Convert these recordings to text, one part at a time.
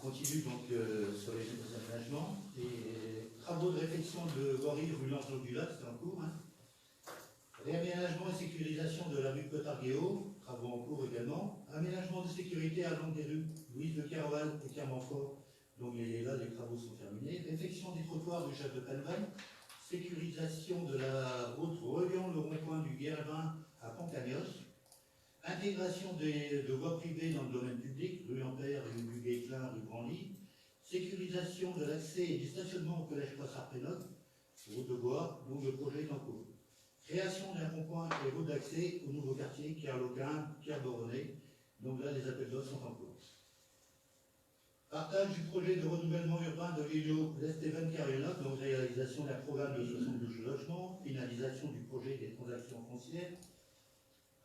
continue donc sur les aménagements. Et travaux de réfection de voirie rue Lancelot du Lac, c'est en cours. Réaménagement et sécurisation de la rue Cotarguéo, travaux en cours également. Aménagement de sécurité à l'angle des rues Louise de Kerval et Clermont-Fort. Donc là, les travaux sont terminés. Réfection des trottoirs du Château de Palval. Sécurisation de la route reliant le rond-point du Guervin à Pont-Cagnos. Intégration de voies privées dans le domaine public, rue Ampère, rue du Guesclin, rue Branly. Sécurisation de l'accès et du stationnement au collège Poissard-Pénoc, route de bois, donc le projet est en cours. Création d'un rond-point et route d'accès au nouveau quartier, Pierre-Loquin, Pierre-Boronnet. Donc là, les appels d'offres sont en cours. Partage du projet de renouvellement urbain de l'îlot l'Esteven Carionov, donc réalisation d'un programme de 72 logements, finalisation du projet des transactions foncières.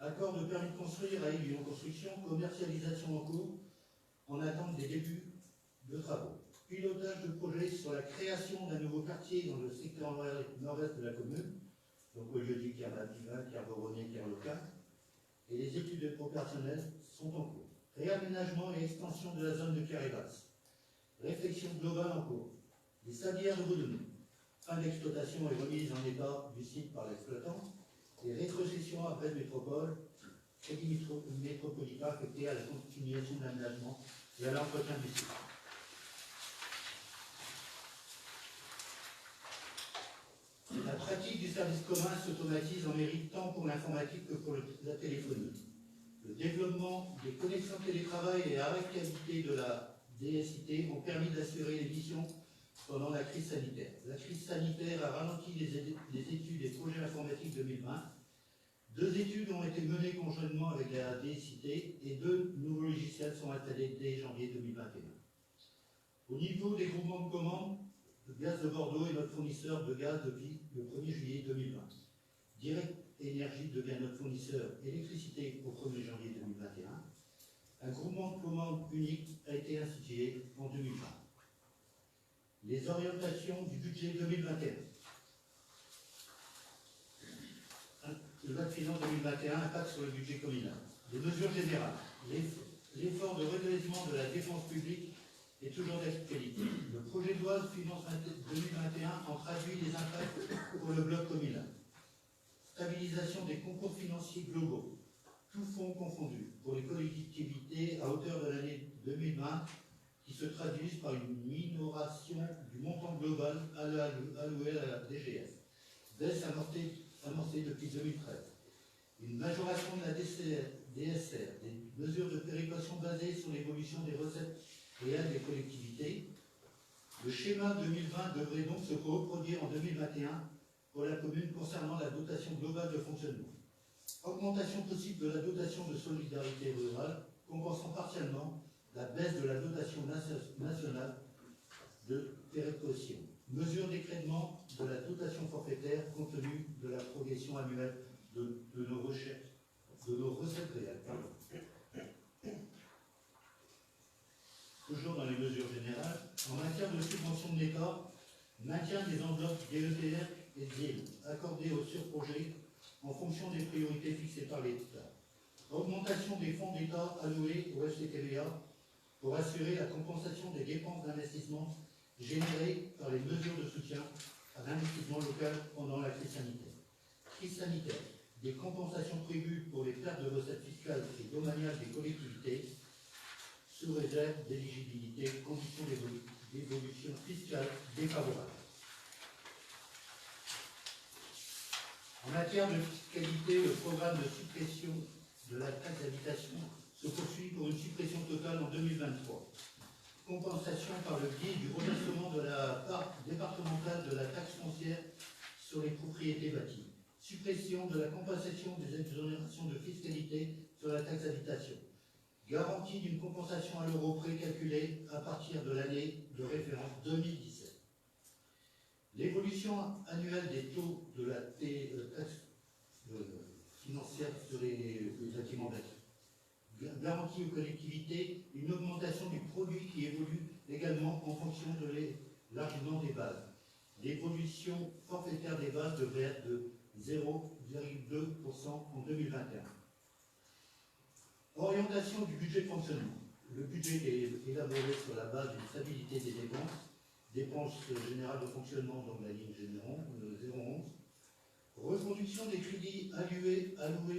Accord de permis de construire à Lyon Construction, commercialisation en cours, en attente des débuts de travaux. Pilotage de projet sur la création d'un nouveau quartier dans le secteur nord-est de la commune, donc au lieu du Pierre-Baptivin, Pierre-Boronnet, Pierre-Loquin, et les études opérationnelles sont en cours. Réaménagement et extension de la zone de Carré-Basse. Réflexion globale en cours. Les sablières de Boudounou. Fin d'exploitation et remise en état du site par l'exploitant. Et rétrocession à Brest Métropole, crédit métropolitain affecté à la continuation de l'aménagement et à l'entretien du site. La pratique du service commun s'automatise en mérite tant pour l'informatique que pour la téléphonie. Le développement des connexions télétravail et la réactivité de la DSIT ont permis d'assurer les missions pendant la crise sanitaire. La crise sanitaire a ralenti les études et projets informatiques 2020. 2 études ont été menées conjointement avec la DSIT et 2 nouveaux logiciels sont installés dès janvier 2021. Au niveau des groupements de commandes, le gaz de Bordeaux est notre fournisseur de gaz depuis le 1er juillet 2020. Direct Énergie devient notre fournisseur électricité au 1er janvier 2021. Un groupement de commandes unique a été institué en 2020. Les orientations du budget 2021. Le loi de finances 2021 impact sur le budget communal. Les mesures générales. L'effort de redressement de la dépense publique est toujours d'actualité. Le projet de loi de finances 2021 en traduit les impacts pour le bloc communal. Stabilisation des concours financiers globaux, tous fonds confondus, pour les collectivités à hauteur de l'année 2020, qui se traduisent par une minoration du montant global alloué à la DGF. Baisse amorcée depuis 2013. Une majoration de la DSR, des mesures de péréquation basées sur l'évolution des recettes réelles des collectivités. Le schéma 2020 devrait donc se reproduire en 2021 pour la commune concernant la dotation globale de fonctionnement. Augmentation possible de la dotation de solidarité rurale, compensant partiellement la baisse de la dotation nationale de péréquation. Mesure d'écrêtement de la dotation forfaitaire compte tenu de la progression annuelle de nos recettes réelles. Toujours dans les mesures générales, en matière de subvention de l'État, maintien des enveloppes DETR et DIL accordées aux surprojets en fonction des priorités fixées par l'État. Augmentation des fonds d'État alloués au FCTVA pour assurer la compensation des dépenses d'investissement générées par les mesures de soutien à l'investissement local pendant la crise sanitaire. Crise sanitaire, des compensations prévues pour les pertes de recettes fiscales et domaniales des collectivités sous réserve d'éligibilité, conditions d'évolution fiscale défavorables. En matière de fiscalité, le programme de suppression de la taxe d'habitation se poursuit pour une suppression totale en 2023. Compensation par le biais du reversement de la part départementale de la taxe foncière sur les propriétés bâties. Suppression de la compensation des exonérations de fiscalité sur la taxe d'habitation. Garantie d'une compensation à l'euro près calculée à partir de l'année de référence 2017. L'évolution annuelle des taux de la taxe financière sur les bâtiments bâtis. Garantie aux collectivités une augmentation du produit qui évolue également en fonction de l'élargissement des bases. L'évolution forfaitaire des bases devrait être de 0,2% en 2021. Orientation du budget de fonctionnement. Le budget est élaboré sur la base d'une stabilité des dépenses générales de fonctionnement, donc la ligne 011, reconduction des crédits alloués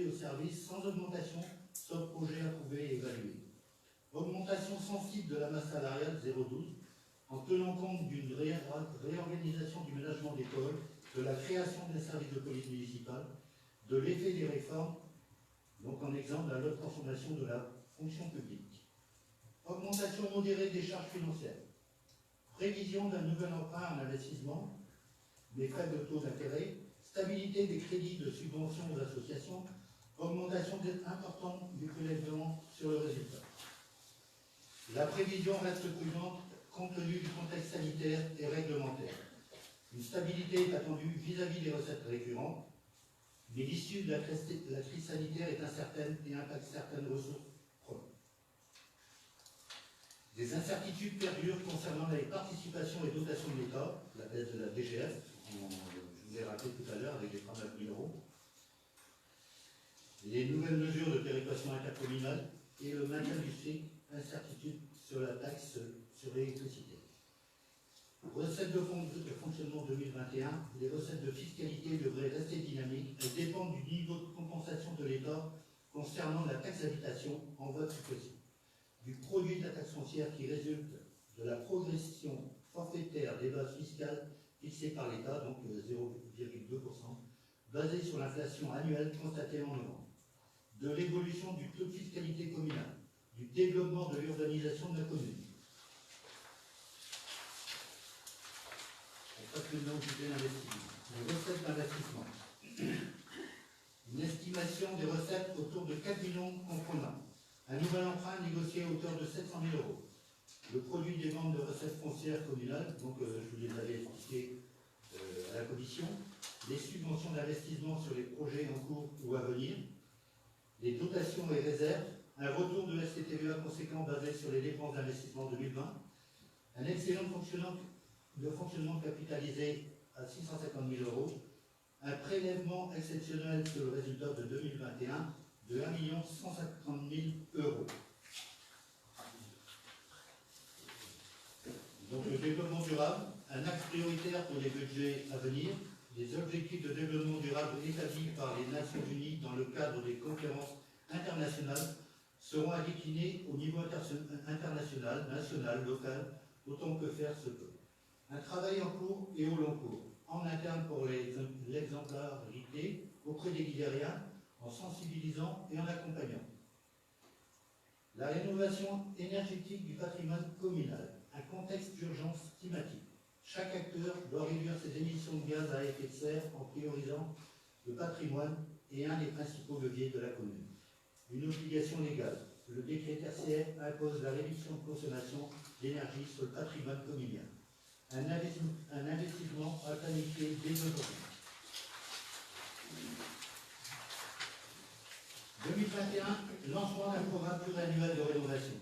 au service sans augmentation, sauf projet approuvé et évalué. Augmentation sensible de la masse salariale 0,12, en tenant compte d'une réorganisation du ménagement d'école, de la création des services de police municipale, de l'effet des réformes, donc en exemple la loi de transformation de la fonction publique. Augmentation modérée des charges financières. Prévision d'un nouvel emprunt en investissement, mais faibles taux d'intérêt, stabilité des crédits de subvention aux associations, augmentation importante du prélèvement sur le résultat. La prévision reste prudente compte tenu du contexte sanitaire et réglementaire. Une stabilité est attendue vis-à-vis des recettes récurrentes, mais l'issue de la crise sanitaire est incertaine et impacte certaines ressources propres. Des incertitudes perdurent concernant les participations et dotations de l'État, la baisse de la DGF, je vous ai rappelé tout à l'heure avec les 39 000 €, les nouvelles mesures de péréquation intercommunale et le maintien du SIC, incertitude sur la taxe sur l'électricité. Recettes de fonctionnement 2021, les recettes de fiscalité devraient rester dynamiques. Elles dépendent du niveau de compensation de l'État concernant la taxe d'habitation en voie de suppression, du produit de la taxe foncière qui résulte de la progression forfaitaire des bases fiscales fixées par l'État, donc 0,2%, basée sur l'inflation annuelle constatée en novembre, de l'évolution du taux de fiscalité communale, du développement de l'urbanisation de la commune. On passe maintenant au budget d'investissement. Les recettes d'investissement. Une estimation des recettes autour de 4 millions comprenant un nouvel emprunt négocié à hauteur de 700 000 €. Le produit des ventes de recettes foncières communales, donc je vous les avais expliqué à la commission, les subventions d'investissement sur les projets en cours ou à venir, les dotations et réserves, un retour de STTVA conséquent basé sur les dépenses d'investissement 2020, un excellent fonctionnement capitalisé à 650 000 €, un prélèvement exceptionnel sur le résultat de 2021 de 1 150 000 €. Donc le développement durable, un axe prioritaire pour les budgets à venir, les objectifs de développement durable établis par les Nations Unies dans le cadre des conférences internationales seront à décliner au niveau international, national, local, autant que faire se peut. Un travail en cours et au long cours, en interne pour l'exemplarité auprès des Guidériens, en sensibilisant et en accompagnant. La rénovation énergétique du patrimoine communal, un contexte d'urgence climatique. Chaque acteur doit réduire ses émissions de gaz à effet de serre en priorisant le patrimoine et un des principaux leviers de la commune. Une obligation légale. Le décret tertiaire impose la réduction de consommation d'énergie sur le patrimoine communal. Un investissement à planifier dès aujourd'hui. 2021, lancement d'un programme pluriannuel de rénovation.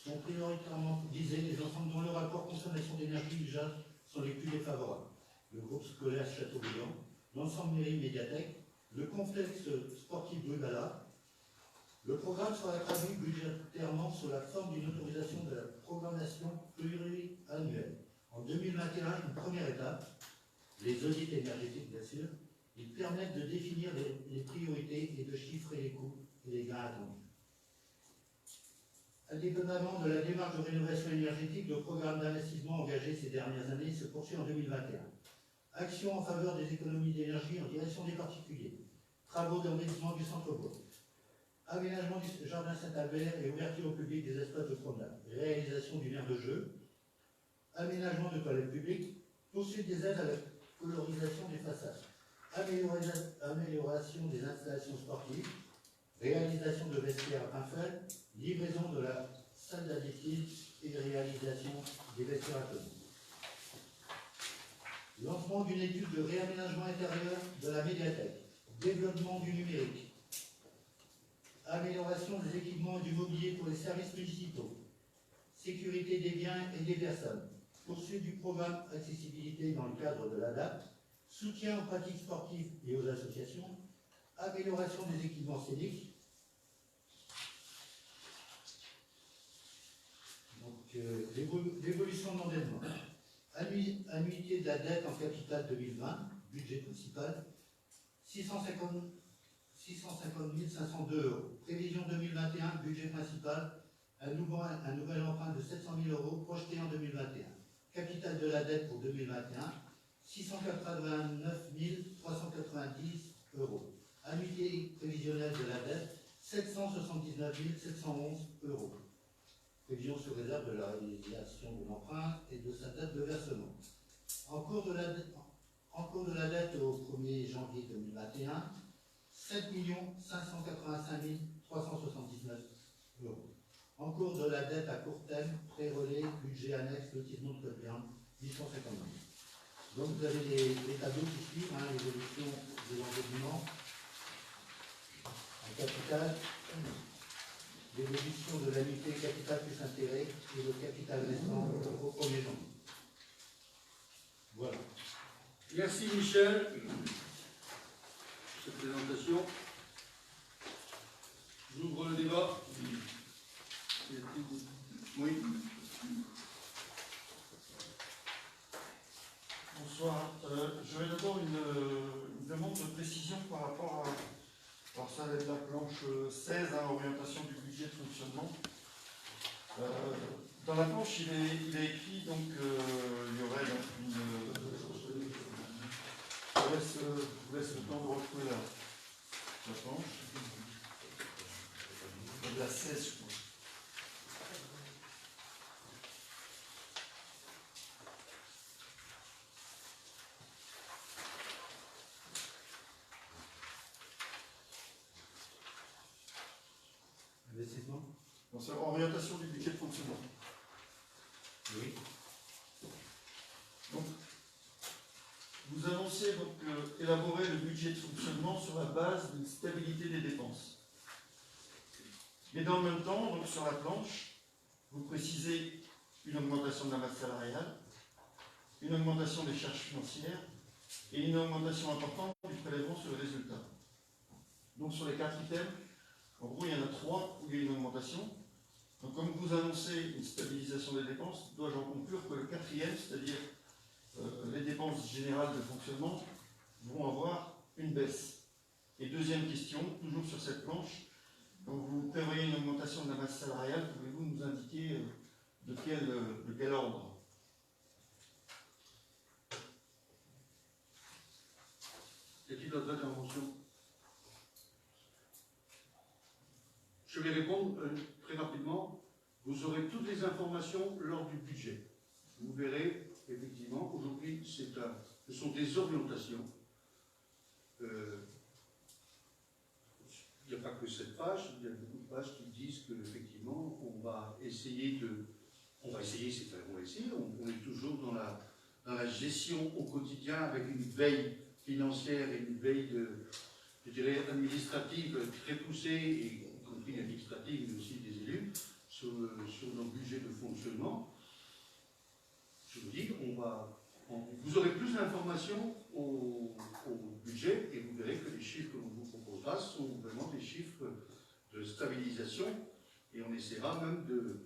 Sont prioritairement visés les ensembles dont le rapport consommation d'énergie usage sont les plus défavorables. Le groupe scolaire Châteaubriand, l'ensemble mairie médiathèque, le complexe sportif Brugala. Le programme sera traduit budgétairement sous la forme d'une autorisation de la programmation pluriannuelle. En 2021, une première étape, les audits énergétiques bien sûr, ils permettent de définir les priorités et de chiffrer les coûts et les gains attendus. Indépendamment de la démarche de rénovation énergétique, le programme d'investissement engagé ces dernières années se poursuit en 2021. Action en faveur des économies d'énergie en direction des particuliers. Travaux d'embellissement du centre-bourg. Aménagement du jardin Saint-Albert et ouverture au public des espaces de promenade. Réalisation d'une aire de jeu. Aménagement de toilettes publiques. Poursuite des aides à la colorisation des façades. Amélioration des installations sportives. Réalisation de vestiaires à pain fait. Livraison de la salle d'addictive et réalisation des vestiaires atomiques. Lancement d'une étude de réaménagement intérieur de la médiathèque. Développement du numérique. Amélioration des équipements et du mobilier pour les services municipaux. Sécurité des biens et des personnes. Poursuite du programme accessibilité dans le cadre de l'ADAP. Soutien aux pratiques sportives et aux associations. Amélioration des équipements scéniques. l'évolution de l'endettement. Annuité de la dette en capital 2020, budget principal, 650 502 euros. Prévision 2021, budget principal, un nouvel emprunt de 700 000 euros projeté en 2021. Capital de la dette pour 2021, 689 390 euros. Annuité prévisionnelle de la dette, 779 711 euros. Prévision sous réserve de la réalisation de l'emprunt et de sa date de versement. En cours de la dette au 1er janvier 2021, 7 585 379 euros. En cours de la dette à court terme, pré-relais, budget annexe, lotissement de code Berne, 850 000. Donc vous avez les tableaux qui suivent, l'évolution de l'endettement en capital, l'évolution de l'annuité capital plus intérêt et le capital restant au 1er janvier. Voilà. Merci Michel pour cette présentation. J'ouvre le débat. Oui. Bonsoir. J'aurais d'abord une demande de précision par rapport à, alors ça va être la planche 16, orientation du budget de fonctionnement. Dans la planche, il est écrit donc il y aurait donc une. Je vous laisse le temps de retrouver la planche. De la 16, je crois. Investissement. C'est orientation du budget de fonctionnement. Oui. Donc, vous annoncez donc élaborer le budget de fonctionnement sur la base d'une stabilité des dépenses. Mais dans le même temps, donc sur la planche, vous précisez une augmentation de la masse salariale, une augmentation des charges financières et une augmentation importante du prélèvement sur le résultat. Donc sur les 4 items, en gros, il y en a 3 où il y a une augmentation. Donc comme vous annoncez une stabilisation des dépenses, dois-je en conclure que le 4e, c'est-à-dire les dépenses générales de fonctionnement, vont avoir une baisse. Et deuxième question, toujours sur cette planche, quand vous prévoyez une augmentation de la masse salariale, pouvez-vous nous indiquer de quel ordre? Y a-t-il d'autres interventions? Je vais répondre très rapidement. Vous aurez toutes les informations lors du budget. Vous verrez, effectivement, aujourd'hui, ce sont des orientations. Il n'y a pas que cette page, il y a beaucoup de pages qui disent qu'effectivement, on va essayer, on est toujours dans la gestion au quotidien avec une veille financière et une veille je dirais, administrative très poussée, y compris administrative, mais aussi des élus, sur nos budgets de fonctionnement. Je vous dis, vous aurez plus d'informations au budget et vous verrez que les chiffres que l'on vous proposera sont vraiment des chiffres de stabilisation et on essaiera même de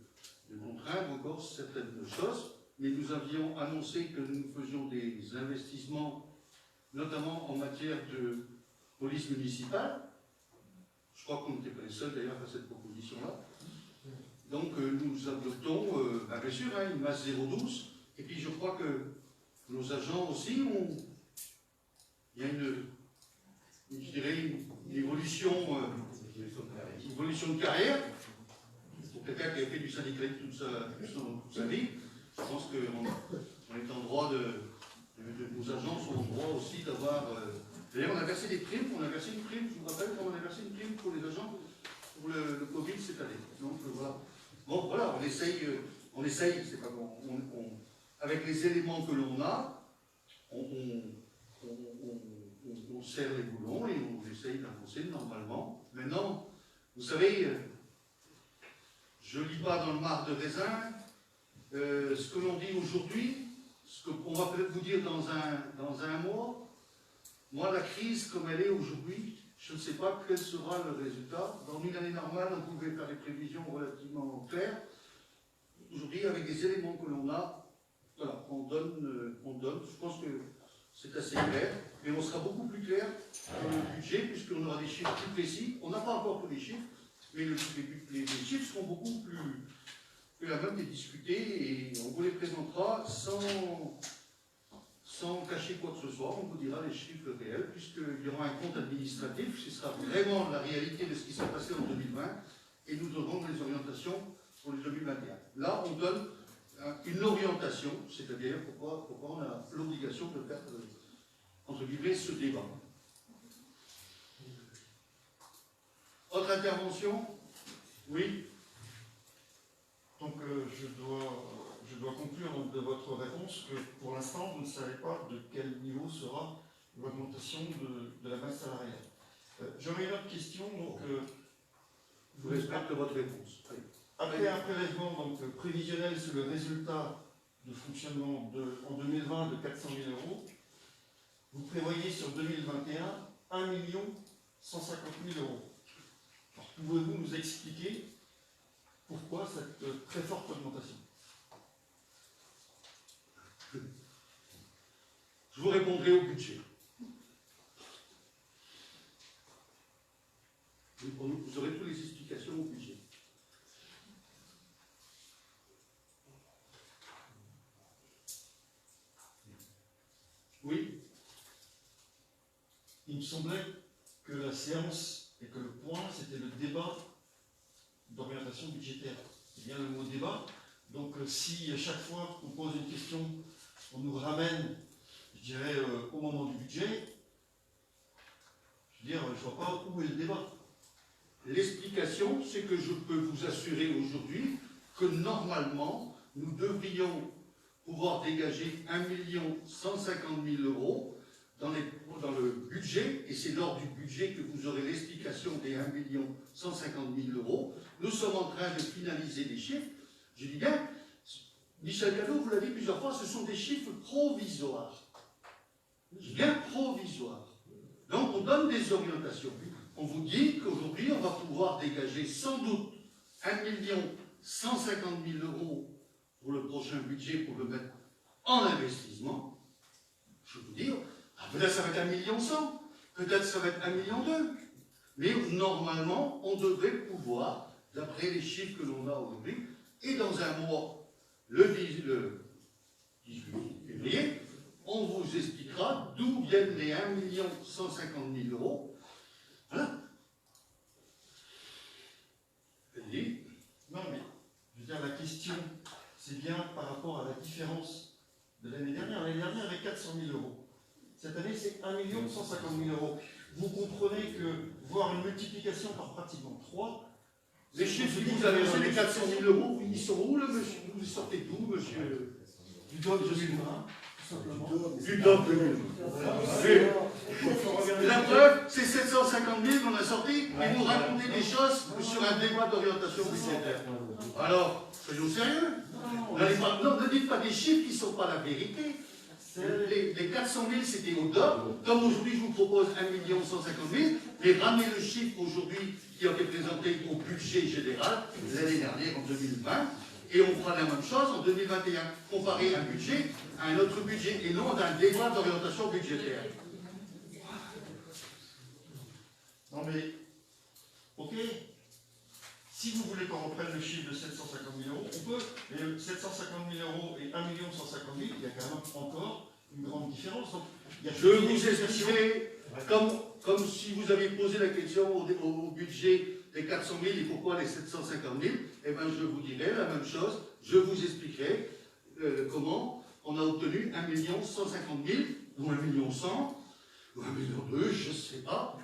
contraindre encore certaines choses. Mais nous avions annoncé que nous faisions des investissements, notamment en matière de police municipale. Je crois qu'on n'était pas les seuls d'ailleurs à cette proposition-là. Donc nous adoptons, bien sûr, une masse 0,12. Et puis je crois que nos agents aussi ont. Il y a je dirais, une évolution de carrière. Pour quelqu'un qui a fait du syndicalisme toute sa vie, je pense qu'on est en droit nos agents sont en droit aussi d'avoir. D'ailleurs, on a versé des primes, je vous rappelle qu'on a versé une prime pour les agents pour le Covid cette année. Donc voilà. Bon, voilà, on essaye, c'est pas bon. Avec les éléments que l'on a, on serre les boulons et on essaye d'avancer normalement. Maintenant, vous savez, je ne lis pas dans le marc de raisin ce que l'on dit aujourd'hui, ce qu'on va peut-être vous dire dans un mois. Moi, la crise comme elle est aujourd'hui, je ne sais pas quel sera le résultat. Dans une année normale, on pouvait faire des prévisions relativement claires. aujourd'hui, avec les éléments que l'on a, voilà, on donne, je pense que c'est assez clair, mais on sera beaucoup plus clair sur le budget, puisqu'on aura des chiffres plus précis. On n'a pas encore tous les chiffres, mais les chiffres seront beaucoup plus à même de discuter, et on vous les présentera sans cacher quoi que ce soit. On vous dira les chiffres réels, puisqu'il y aura un compte administratif, ce sera vraiment la réalité de ce qui s'est passé en 2020, et nous donnerons les orientations pour les 2021. Là, on donne une orientation, c'est-à-dire pourquoi on a l'obligation de faire, entre guillemets, ce débat. Autre intervention? Oui. Donc je dois conclure donc, de votre réponse que pour l'instant, vous ne savez pas de quel niveau sera l'augmentation de la masse salariale. J'aurais une autre question. Donc, Je respecte votre réponse. Allez. Après un prélèvement donc, prévisionnel sur le résultat de fonctionnement en 2020 de 400 000 euros, vous prévoyez sur 2021 1 150 000 euros. Pouvez-vous nous expliquer pourquoi cette très forte augmentation? Je vous répondrai au budget. Vous aurez toutes les explications au budget. Oui. Il me semblait que la séance et que le point, c'était le débat d'orientation budgétaire. C'est bien le mot débat. Donc si à chaque fois qu'on pose une question, on nous ramène, je dirais, au moment du budget, je veux dire, je ne vois pas où est le débat. L'explication, c'est que je peux vous assurer aujourd'hui que normalement, nous devrions pouvoir dégager 1 150 000 euros dans le budget, et c'est lors du budget que vous aurez l'explication des 1 150 000 euros. Nous sommes en train de finaliser les chiffres. Je dis bien, Michel Cadot, vous l'avez dit plusieurs fois, ce sont des chiffres provisoires. Je dis bien provisoires. Donc on donne des orientations. On vous dit qu'aujourd'hui, on va pouvoir dégager sans doute 1 150 000 euros pour le prochain budget pour le mettre en investissement. Je veux dire, peut-être ça va être 1 100 000, peut-être ça va être 1 2 000 000. Mais normalement, on devrait pouvoir, d'après les chiffres que l'on a aujourd'hui, et dans un mois, le 18 février, on vous expliquera d'où viennent les 1 150 000 euros. Voilà. Vas-y. Non, mais je veux dire, la question, c'est bien par rapport à la différence de l'année dernière. L'année dernière, avec 400 000 euros. Cette année, c'est 1 150 000 euros. Vous comprenez que voir une multiplication par pratiquement 3, les chiffres que vous avez, les 400 000 euros, ils sont où, le monsieur? Vous les sortez d'où, monsieur? Du DOC 2020, tout simplement. Du DOC 2020. La preuve, c'est 750 000 qu'on a sorti, et vous racontez des choses sur un débat d'orientation budgétaire. Alors, soyons sérieux. Non, ne dites pas des chiffres qui ne sont pas la vérité. Les 400 000, c'était au DOC. Comme aujourd'hui, je vous propose 1 150 000, mais ramenez le chiffre aujourd'hui qui a été présenté au budget général l'année dernière, en 2020, et on fera la même chose en 2021. Comparer un budget à un autre budget, et non d'un débat d'orientation budgétaire. Non mais, ok, si vous voulez qu'on reprenne le chiffre de 750 000 euros, on peut, mais 750 000 euros et 1 150 000, il y a quand même encore une grande différence. Donc, je vous expliquerai, comme si vous aviez posé la question au budget des 400 000 et pourquoi les 750 000, eh bien je vous dirai la même chose, je vous expliquerai comment on a obtenu 1 150 000, ou 1 100 000, ou 1 2 000, je ne sais pas.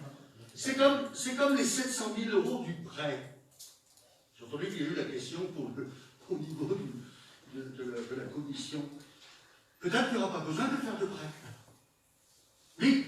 C'est comme les 700 000 euros du prêt. J'ai entendu qu'il y a eu la question au niveau de la commission. Peut-être qu'il n'y aura pas besoin de faire de prêt. Mais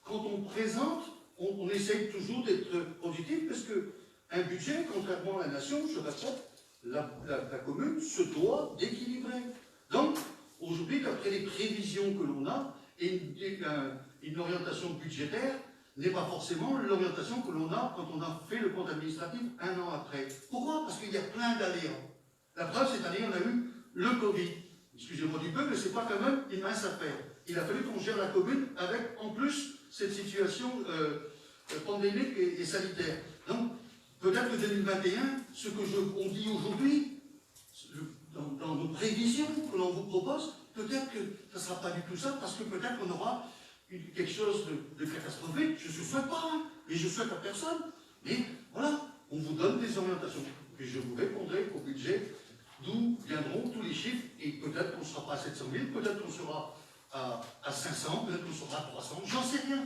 quand on présente, on essaye toujours d'être positif, parce qu'un budget, contrairement à la nation, je répète, la commune se doit d'équilibrer. Donc, aujourd'hui, d'après les prévisions que l'on a, une orientation budgétaire n'est pas forcément l'orientation que l'on a quand on a fait le compte administratif un an après. Pourquoi? Parce qu'il y a plein d'aléas. La preuve, cette année, on a eu le Covid. Excusez-moi du peu, mais c'est pas quand même une mince affaire. Il a fallu qu'on gère la commune avec, en plus, cette situation pandémique et sanitaire. Donc, peut-être que 2021, ce qu'on dit aujourd'hui, dans nos prévisions que l'on vous propose, peut-être que ça ne sera pas du tout ça, parce que peut-être qu'on aura quelque chose de catastrophique. Je ne souhaite pas, hein, et je souhaite à personne. Mais voilà, on vous donne des orientations. Et je vous répondrai au budget d'où viendront tous les chiffres, et peut-être qu'on ne sera pas à 700 000, peut-être qu'on sera à 500, peut-être qu'on sera à 300, j'en sais rien.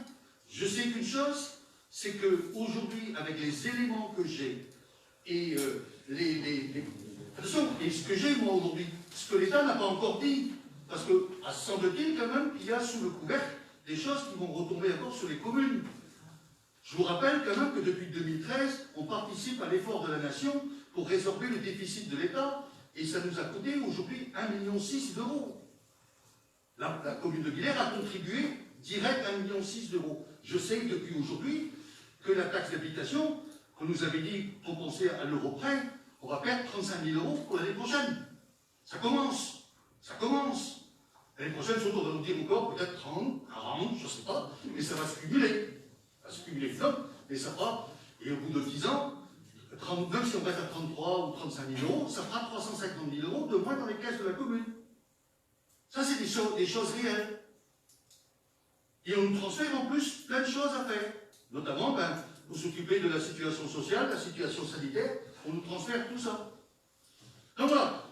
Je sais qu'une chose, c'est qu'aujourd'hui, avec les éléments que j'ai, et attention, et ce que j'ai moi aujourd'hui, ce que l'État n'a pas encore dit, parce que, semble-t-il quand même qu'il y a sous le couvercle des choses qui vont retomber encore sur les communes. Je vous rappelle quand même que depuis 2013, on participe à l'effort de la nation pour résorber le déficit de l'État, et ça nous a coûté aujourd'hui 1,6 million d'euros. La commune de Villers a contribué direct à 1,6 million d'euros. Je sais depuis aujourd'hui que la taxe d'habitation, qu'on nous avait dit compensée à l'euro près, on va perdre 35 000 euros pour l'année prochaine. Ça commence. Ça commence. L'année prochaine, surtout, on va nous dire encore peut-être 30, 40, je ne sais pas, mais ça va se cumuler. Ça va se cumuler vite, et ça fera, et au bout de 10 ans, même si on reste à 33 ou 35 000 euros, ça fera 350 000 euros de moins dans les caisses de la commune. Ça, c'est des choses réelles. Et on nous transfère en plus plein de choses à faire. Notamment, pour s'occuper de la situation sociale, la situation sanitaire, on nous transfère tout ça. Donc voilà,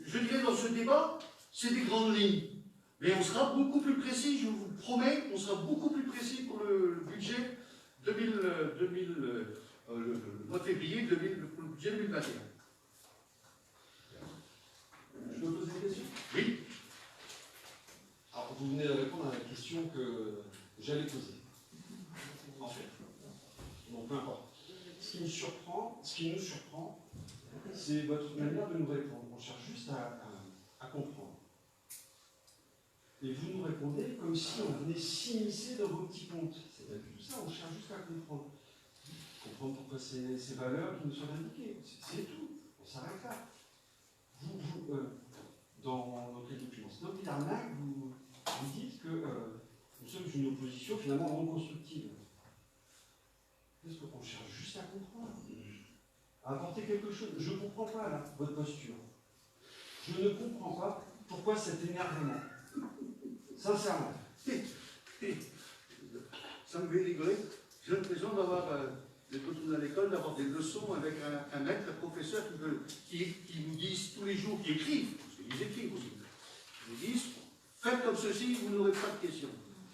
je dirais dans ce débat, c'est des grandes lignes. Mais on sera beaucoup plus précis, je vous promets, on sera beaucoup plus précis pour le budget le mois de février, pour le budget 2021. Je peux poser une question? Oui. Alors, vous venez de répondre à la question que j'allais poser. En fait. Bon, peu importe. Ce qui nous surprend, c'est votre manière de nous répondre. On cherche juste à comprendre. Et vous nous répondez comme si on venait s'immiscer dans vos petits comptes. C'est pas du tout ça, on cherche juste à comprendre. Comprendre pourquoi ces valeurs qui nous sont indiquées. C'est tout. On s'arrête là. Dans quel document? C'est dans Pilarnac, vous dites que nous sommes une opposition finalement non constructive. Qu'est-ce qu'on cherche juste à comprendre? À apporter quelque chose. Je ne comprends pas là, votre posture. Je ne comprends pas pourquoi cet énervement. Sincèrement. Ça me fait rigoler. J'ai l'impression d'avoir, de retourner à l'école, d'avoir des leçons avec un maître, un professeur qui nous disent tous les jours, qui écrivent, parce qu'ils écrivent aussi, ils nous disent, faites comme ceci, vous n'aurez pas de questions.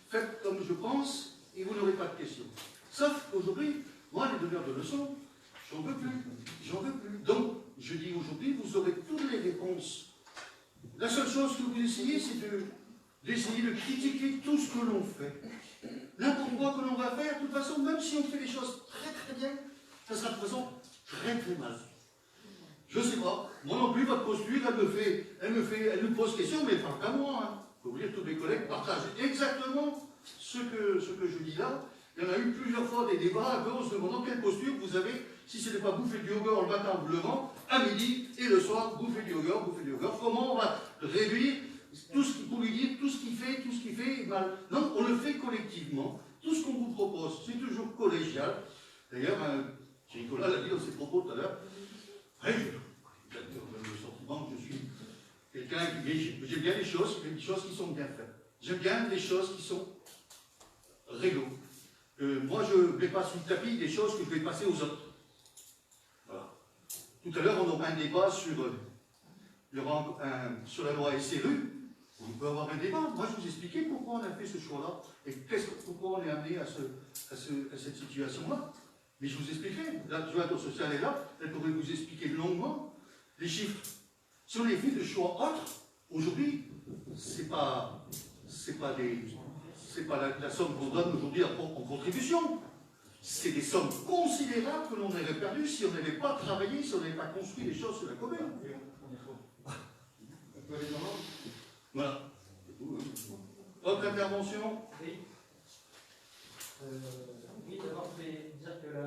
Faites comme je pense, et vous n'aurez pas de questions. Sauf qu'aujourd'hui, moi, les donneurs de leçons, j'en veux plus. J'en veux plus. Donc, je dis aujourd'hui, vous aurez toutes les réponses. La seule chose que vous essayez, c'est d'essayer de critiquer tout ce que l'on fait. N'importe quoi que l'on va faire, de toute façon, même si on fait les choses très très bien, ça sera de toute façon très très mal. Je ne sais pas. Moi non plus, votre posture, elle me pose question, mais pas qu'à moi. Hein. Il faut vous dire, tous mes collègues partagent exactement ce que je dis là. Il y en a eu plusieurs fois des débats à cause de demandant quelle posture vous avez, si ce n'est pas bouffer du yogourt le matin en vous levant, à midi, et le soir, bouffer du yogourt. Comment on va réduire tout ce pour lui dire tout ce qu'il fait mal. Non, on le fait collectivement. Tout ce qu'on vous propose, c'est toujours collégial. D'ailleurs, Nicolas l'a dit dans ses propos tout à l'heure. J'ai le sentiment que je suis quelqu'un qui... J'aime bien les choses qui sont bien faites. J'aime bien les choses qui sont réglo. Moi, je ne mets pas sous le tapis des choses que je vais passer aux autres. Voilà. Tout à l'heure, on aura un débat sur la loi SRU. On peut avoir un débat. Moi, je vous expliquais pourquoi on a fait ce choix-là et pourquoi on est amené à cette situation-là. Mais je vous expliquerai. L'adjointe sociale est là, elle pourrait vous expliquer longuement les chiffres. Si on les fait de choix autres, aujourd'hui, c'est pas la somme qu'on donne aujourd'hui en contribution. C'est des sommes considérables que l'on aurait perdues si on n'avait pas travaillé, si on n'avait pas construit les choses sur la commune. Voilà. Autre intervention? Oui. Oui, d'abord, je voulais dire que la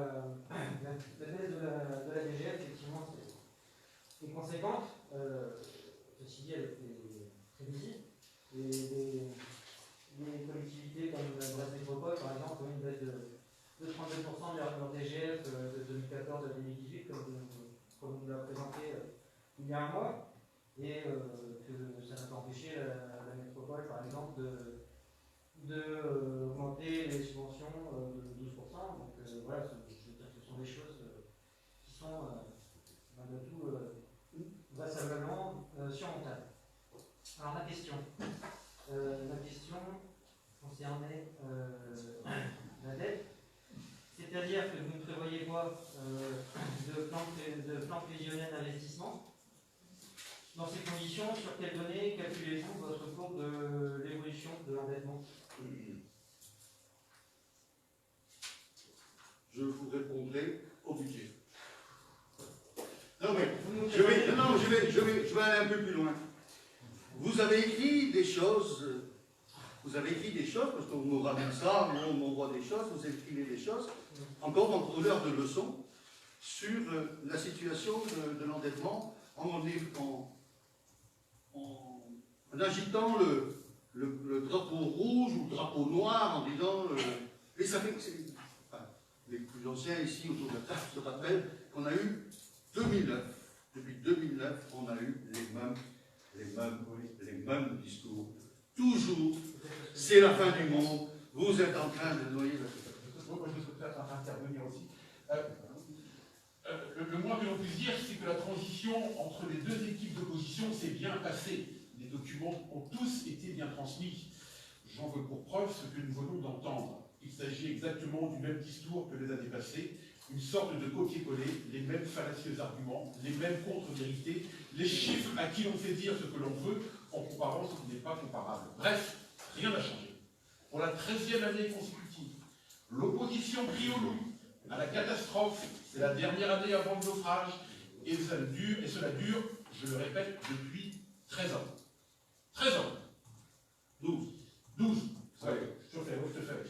baisse de la DGF, effectivement, est conséquente. et que ça n'a pas empêché la métropole, par exemple, de augmenter les subventions de 12%. Donc voilà, je veux dire que ce sont des choses qui sont malgré tout vraisemblablement surmontables. Alors ma question concernait la dette, c'est-à-dire que vous ne prévoyez pas de plan prévisionnel d'investissement. Dans ces conditions, sur quelles données calculez-vous votre courbe de l'évolution de l'endettement? Je vous répondrai au budget. Non mais, je vais aller un peu plus loin. Vous avez écrit des choses, parce qu'on nous ramène ça, on m'envoie des choses, vous écrivez des choses, encore en couleur de leçons, sur la situation de l'endettement en agitant le drapeau rouge ou le drapeau noir, en disant... et ça fait que les plus anciens ici autour de la table se rappellent qu'on a eu 2009. Depuis 2009, on a eu les mêmes discours. Toujours, c'est la fin du monde, vous êtes en train de noyer la situation. Moi, je souhaiterais intervenir aussi. Le moins que l'on puisse dire, c'est que la transition entre les deux équipes d'opposition s'est bien passée. Les documents ont tous été bien transmis. J'en veux pour preuve ce que nous venons d'entendre. Il s'agit exactement du même discours que les années passées, une sorte de copier-coller, les mêmes fallacieux arguments, les mêmes contre-vérités, les chiffres à qui l'on fait dire ce que l'on veut en comparant ce qui n'est pas comparable. Bref, rien n'a changé. Pour la 13e année consécutive, l'opposition crie au loup, à la catastrophe, c'est la dernière année avant le naufrage, et cela dure, je le répète, depuis 13 ans. 13 ans. 12. Ouais, je te fais.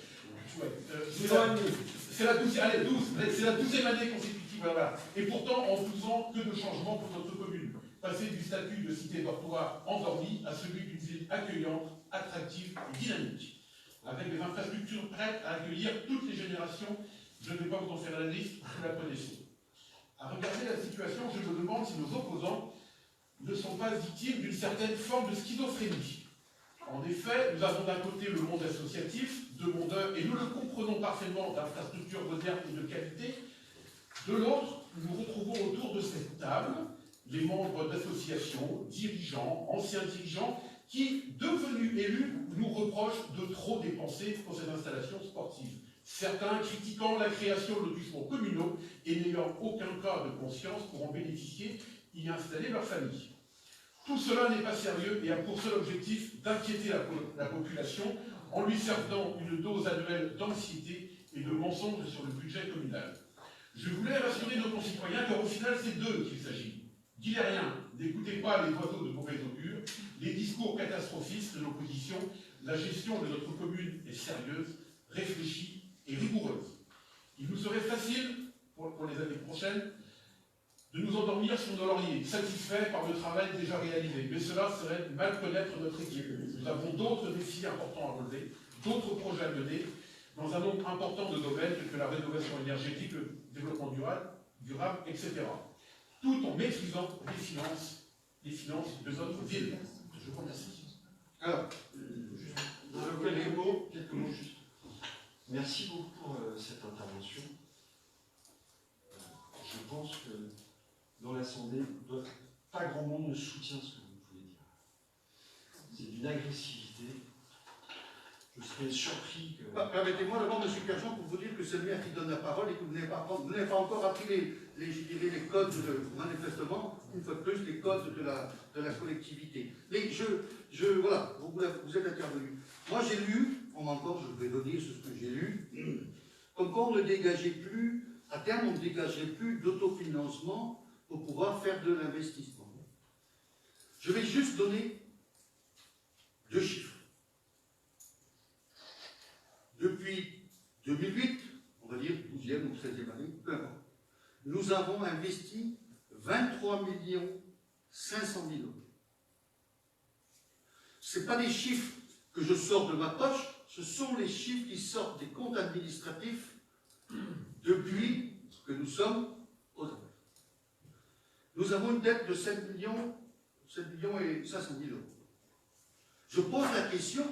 C'est la 12e année consécutive, voilà. Et pourtant, en 12 ans, que de changements pour notre commune. Passer du statut de cité dortoir endormie à celui d'une ville accueillante, attractive et dynamique. Avec des infrastructures prêtes à accueillir toutes les générations, je ne vais pas vous en faire la liste, vous la connaissez. À regarder la situation, je me demande si nos opposants ne sont pas victimes d'une certaine forme de schizophrénie. En effet, nous avons d'un côté le monde associatif, demandeur, et nous le comprenons parfaitement, d'infrastructures modernes et de qualité. De l'autre, nous nous retrouvons autour de cette table les membres d'associations, dirigeants, anciens dirigeants, qui, devenus élus, nous reprochent de trop dépenser pour ces installations sportives. Certains critiquant la création de lotissements communaux et n'ayant aucun cas de conscience pour en bénéficier, y installer leur famille. Tout cela n'est pas sérieux et a pour seul objectif d'inquiéter la population en lui servant une dose annuelle d'anxiété et de mensonges sur le budget communal. Je voulais rassurer nos concitoyens car au final c'est d'eux qu'il s'agit. Dis-les rien, n'écoutez pas les oiseaux de mauvais augure, les discours catastrophistes de l'opposition, la gestion de notre commune est sérieuse, réfléchie et rigoureuse. Il nous serait facile, pour les années prochaines, de nous endormir sur nos lauriers, satisfaits par le travail déjà réalisé. Mais cela serait mal connaître notre équipe. Nous avons d'autres défis importants à relever, d'autres projets à mener, dans un nombre important de domaines tels que la rénovation énergétique, le développement durable, etc. Tout en maîtrisant les finances de notre ville. Je vous remercie. Alors, quelques mots juste. Merci beaucoup pour cette intervention. Je pense que dans l'Assemblée, pas grand monde ne soutient ce que vous pouvez dire. C'est d'une agressivité. Je serais surpris que... Permettez-moi d'abord, M. Kerjean, pour vous dire que c'est le maire qui donne la parole et que vous n'avez pas encore appris les codes, manifestement, une fois de plus, les codes de la collectivité. Mais voilà, vous êtes intervenu. Moi, j'ai lu, encore, je vais donner ce que j'ai lu, comme quoi on ne dégageait plus, à terme, on ne dégageait plus d'autofinancement pour pouvoir faire de l'investissement. Je vais juste donner 2 chiffres. Depuis 2008, on va dire 12e ou 13e année, peu importe, nous avons investi 23 500 000 euros. Ce n'est pas des chiffres que je sors de ma poche, ce sont les chiffres qui sortent des comptes administratifs depuis que nous sommes aux affaires. Nous avons une dette de 7 7 millions et 500 000 euros. Je pose la question,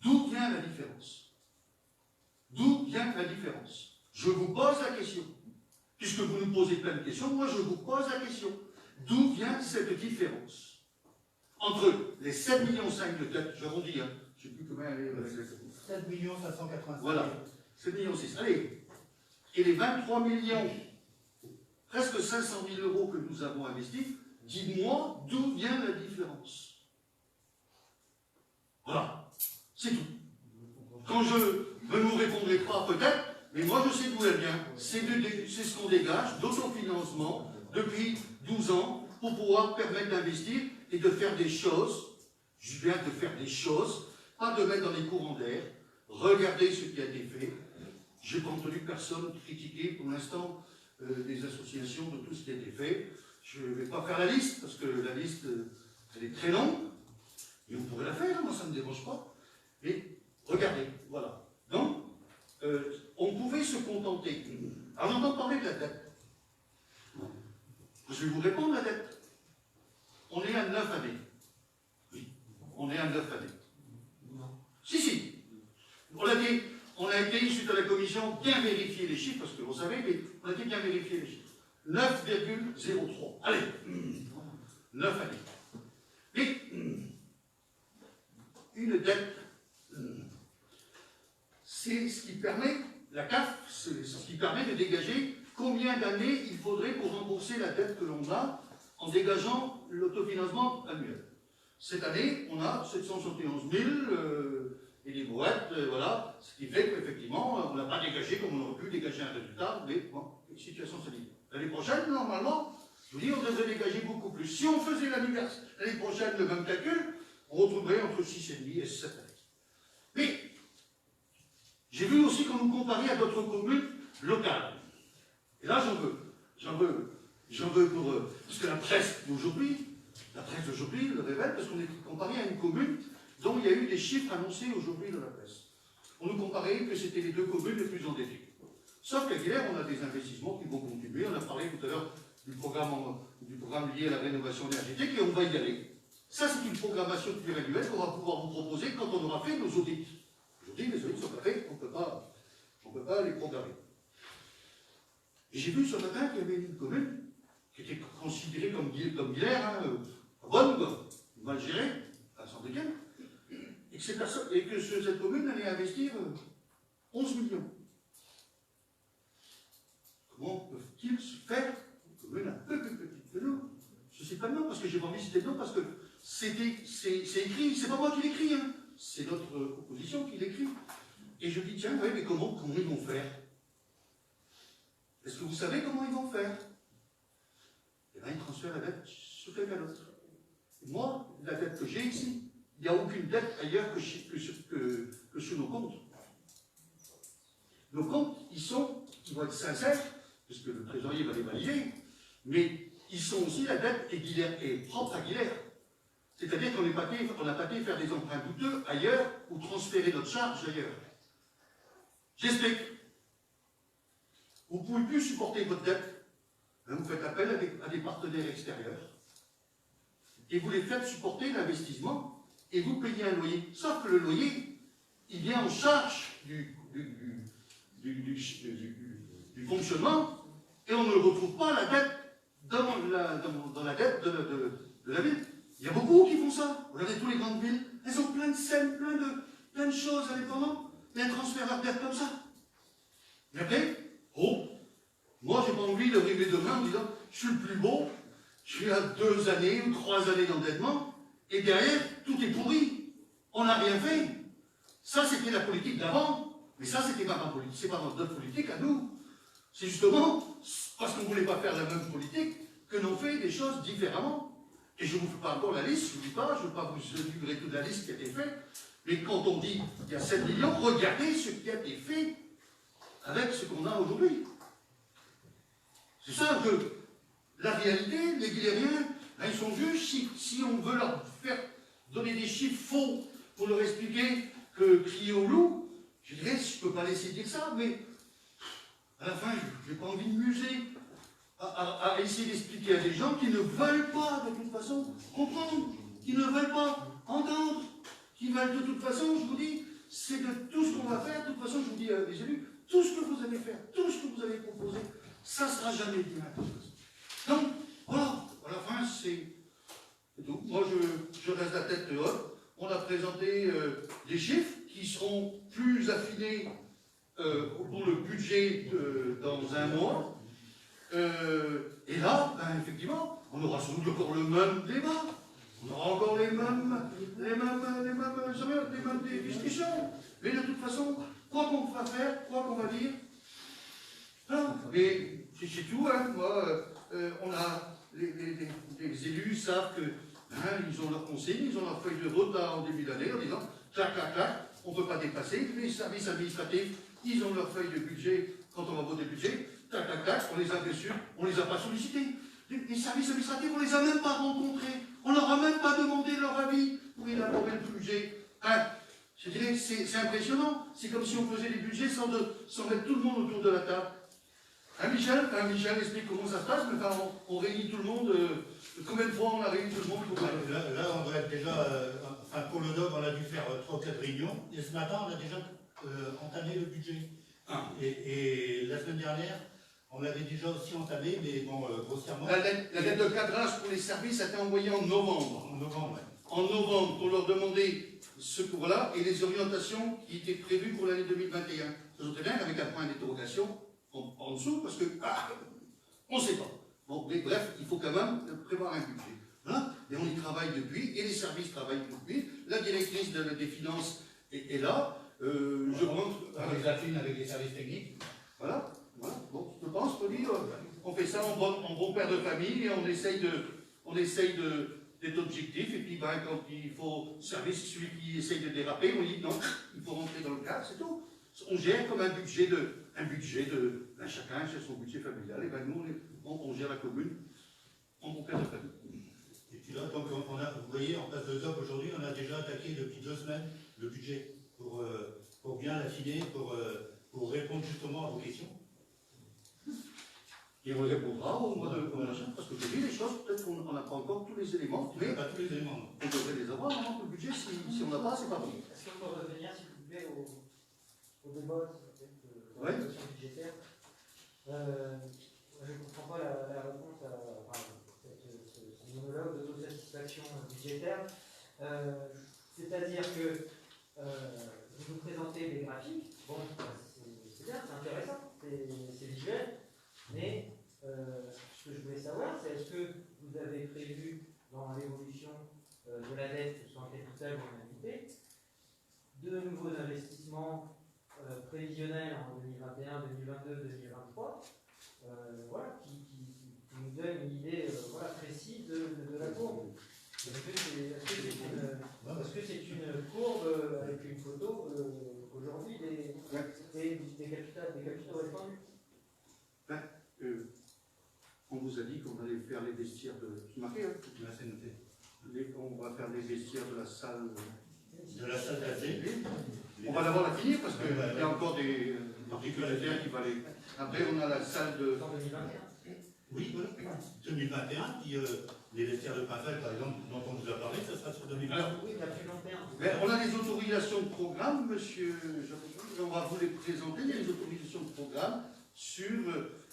d'où vient la différence? D'où vient la différence? Je vous pose la question. Puisque vous nous posez plein de questions, moi je vous pose la question. D'où vient cette différence entre les 7,5 millions de dettes, j'arrondis, hein, je ne sais plus combien elle est. 7 585 Voilà, 7,6 millions. Allez, et les 23 millions, presque 500 000 euros que nous avons investis, dis-moi d'où vient la différence. Voilà, c'est tout. Quand vous ne nous répondrez pas, peut-être, mais moi je sais d'où elle vient. C'est ce qu'on dégage d'autofinancement depuis 12 ans pour pouvoir permettre d'investir et de faire des choses. Je viens de faire des choses, pas de mettre dans les courants d'air. Regardez ce qui a été fait. Je n'ai pas entendu personne critiquer pour l'instant des associations de tout ce qui a été fait. Je ne vais pas faire la liste, parce que la liste, elle est très longue. Et on pourrait la faire, moi ça ne me dérange pas. Mais regardez, voilà. Donc, on pouvait se contenter. Alors j'entends parler de la dette. Je vais vous répondre, la dette. On est à 9 années. Oui, on est à 9 années. Si. On a été, suite à la commission, bien vérifier les chiffres, parce que vous savez, mais on a été bien vérifier les chiffres. 9,03. Allez, 9 années. Mais une dette, c'est ce qui permet, la CAF, c'est ce qui permet de dégager combien d'années il faudrait pour rembourser la dette que l'on a en dégageant l'autofinancement annuel. Cette année, on a 771 000 et des brouettes, voilà, ce qui fait qu'effectivement, on n'a pas dégagé comme on aurait pu dégager un résultat, mais bon, situation solide. L'année prochaine, normalement, je vous dis, on devrait dégager beaucoup plus. Si on faisait l'année prochaine le même calcul, on retrouverait entre 6,5 et 7 années. Mais, j'ai vu aussi qu'on nous comparait à d'autres communes locales. Et là, j'en veux pour... parce que la presse d'aujourd'hui le révèle, parce qu'on est comparé à une commune dont il y a eu des chiffres annoncés aujourd'hui dans la presse. On nous comparait que c'était les 2 communes les plus endettées. Sauf qu'à Villers, on a des investissements qui vont continuer. On a parlé tout à l'heure du programme lié à la rénovation énergétique et on va y aller. Ça, c'est une programmation pluriannuelle qu'on va pouvoir vous proposer quand on aura fait nos audits. Aujourd'hui, les audits sont pas faits, on ne peut pas les programmer. Et j'ai vu ce matin qu'il y avait une commune qui était considérée comme Villers, bonne, quoi, mal gérée, à Saint-Étienne, et que cette commune allait investir 11 millions. Comment peuvent-ils se faire une commune un peu plus petite que nous? Je ne sais pas le nom, parce que j'ai pas envie de citer le nom, parce que c'est écrit, c'est pas moi qui l'écris, hein. C'est notre opposition qui l'écrit. Et je dis, tiens, ouais, mais comment ils vont faire? Est-ce que vous savez comment ils vont faire? Eh bien, ils transfèrent la dette sur quelqu'un d'autre. Moi, la dette que j'ai ici, il n'y a aucune dette ailleurs que sur nos comptes. Nos comptes, ils vont être sincères, puisque le trésorier va les valider, mais ils sont aussi, la dette est propre à Villers. C'est-à-dire qu'on n'a pas été faire des emprunts douteux ailleurs ou transférer notre charge ailleurs. J'explique. Vous ne pouvez plus supporter votre dette. Vous faites appel à des partenaires extérieurs et vous les faites supporter l'investissement et vous payez un loyer. Sauf que le loyer, il vient en charge du fonctionnement et on ne retrouve pas la dette dans la dette de la ville. Il y a beaucoup qui font ça. Regardez toutes les grandes villes, elles ont plein de scènes, plein de choses indépendantes, et elles transfèrent leur dette comme ça. Mais après, moi j'ai pas envie d'arriver demain en disant je suis le plus beau, je suis à 2 années ou 3 années d'endettement, et derrière, tout est pourri. On n'a rien fait. Ça, c'était la politique d'avant, mais ça, c'était pas ma politique, c'est pas notre politique à nous. C'est justement parce qu'on ne voulait pas faire la même politique que l'on fait des choses différemment. Et je ne vous fais pas encore la liste, je ne vous dis pas, je ne veux pas vous livrer toute la liste qui a été faite, mais quand on dit qu'il y a 7 millions, regardez ce qui a été fait avec ce qu'on a aujourd'hui. C'est ça que la réalité, les Guilériens, ils sont juges, si on veut leur faire donner des chiffres faux pour leur expliquer que crier au loup, je dirais, je ne peux pas laisser dire ça, mais à la fin, je n'ai pas envie de muser. à essayer d'expliquer à des gens qui ne veulent pas de toute façon comprendre, qui ne veulent pas entendre, qui veulent de toute façon, je vous dis, c'est de tout ce qu'on va faire, de toute façon, je vous dis, les élus, tout ce que vous allez faire, tout ce que vous allez proposer, ça ne sera jamais bien. Donc, voilà, à la fin, c'est tout. Moi, je reste la tête haute. On a présenté des chiffres qui seront plus affinés pour le budget dans un mois. Et là, ben, effectivement, on aura sans doute encore le même débat. On aura encore les mêmes discussions. Mais de toute façon, quoi qu'on va faire, quoi qu'on va dire, hein, mais c'est tout. Hein, moi, on a les élus savent que ils ont leur consigne, ils ont leur feuille de route là, en début d'année en disant clac, clac, clac, on ne peut pas dépasser. Les services administratifs, ils ont leur feuille de budget quand on va voter le budget. Clac, clac, clac, on les a bien sûr, on ne les a pas sollicités. Les services administratifs, on ne les a même pas rencontrés. On ne leur a même pas demandé leur avis pour élaborer le budget. Hein, je dirais, c'est impressionnant. C'est comme si on faisait les budgets sans mettre tout le monde autour de la table. Hein, Michel explique comment ça se passe, mais enfin, on réunit tout le monde. Combien de fois on a réuni tout le monde pour... Là, on doit être déjà... enfin, pour le DOB, on a dû faire 3 ou 4 réunions. Et ce matin, on a déjà entamé le budget. Ah. Et la semaine dernière, on l'avait déjà aussi entamé, mais bon, grossièrement... La lettre de cadrage pour les services a été envoyée en novembre. En novembre, ouais. En novembre, pour leur demander ce cours-là et les orientations qui étaient prévues pour l'année 2021. Je très bien avec un point d'interrogation en dessous, parce que on ne sait pas. Bon, mais bref, il faut quand même prévoir un budget. Voilà. Et on y travaille depuis, et les services travaillent depuis. La directrice des finances est là. Je rentre... On les affine avec les services techniques. Voilà. Voilà. Bon, je pense qu'on dit, on fait ça en bon père de famille, et on essaye d'être objectif, et puis ben, quand il faut servir celui qui essaye de déraper, on dit non, il faut rentrer dans le cadre, c'est tout. On gère comme un budget de ben, chacun gère son budget familial, et ben nous on gère la commune en bon père de famille. Et puis là, donc, vous voyez, en place de DOP aujourd'hui, on a déjà attaqué depuis 2 semaines le budget pour bien l'affiner, pour répondre justement à vos questions. Et on répondra au mois de machin, parce que je dis les choses, peut-être qu'on n'a pas encore tous les éléments, mais Pas tous les éléments. Non. on devrait les avoir avant que le budget, si on n'a pas, c'est pas bon. Est-ce qu'on peut revenir, s'il vous plaît, au débat de Ouais. la situation budgétaire? Je ne comprends pas la réponse à ce monologue d'autosatisfaction budgétaire. C'est-à-dire que vous nous présentez des graphiques, bon, c'est bien, c'est intéressant, c'est visuel, mais ce que je voulais savoir, c'est est-ce que vous avez prévu dans l'évolution de la dette, que ce soit en capital ou en invité, de nouveaux investissements prévisionnels en 2021, 2022, 2023, voilà, qui nous donnent une idée voilà, précise de la courbe. Est-ce que c'est une courbe avec une photo aujourd'hui des capitaux répandus? On vous a dit qu'on allait faire les vestiaires de... C'est marqué, hein? Là, c'est noté. On va faire les vestiaires de la salle... De la salle d'AG. On va d'abord la finir parce qu'il y a encore des particularités qui vont aller... Après, on a la salle de... En 2021. Oui, voilà. 2021, puis les vestiaires de Pinfel, par exemple, dont on vous a parlé, ça sera sur 2021. Alors, Oui, il y a plus long terme. mais on a les autorisations de programme, monsieur. On va vous les présenter. Il y a les autorisations de programme sur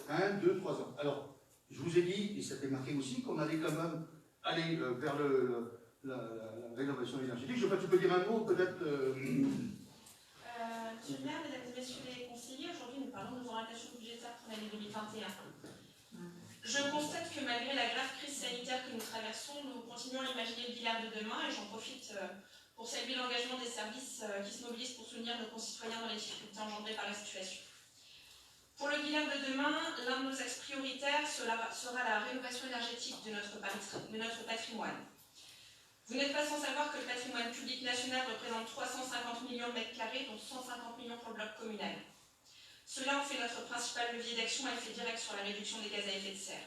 1, 2, 3 ans. Alors, je vous ai dit, et ça a été marqué aussi, qu'on allait quand même aller vers la rénovation énergétique. Je sais pas, tu peux dire un mot, peut-être Monsieur le maire, mesdames et messieurs les conseillers, aujourd'hui nous parlons de nos orientations budgétaires pour l'année 2021. Je constate que malgré la grave crise sanitaire que nous traversons, nous continuons à imaginer le bilan de demain, et j'en profite pour saluer l'engagement des services qui se mobilisent pour soutenir nos concitoyens dans les difficultés engendrées par la situation. Pour le bilan de demain, l'un de nos axes prioritaires sera la rénovation énergétique de notre patrimoine. Vous n'êtes pas sans savoir que le patrimoine public national représente 350 millions de mètres carrés, dont 150 millions pour le bloc communal. Cela en fait notre principal levier d'action à effet direct sur la réduction des gaz à effet de serre.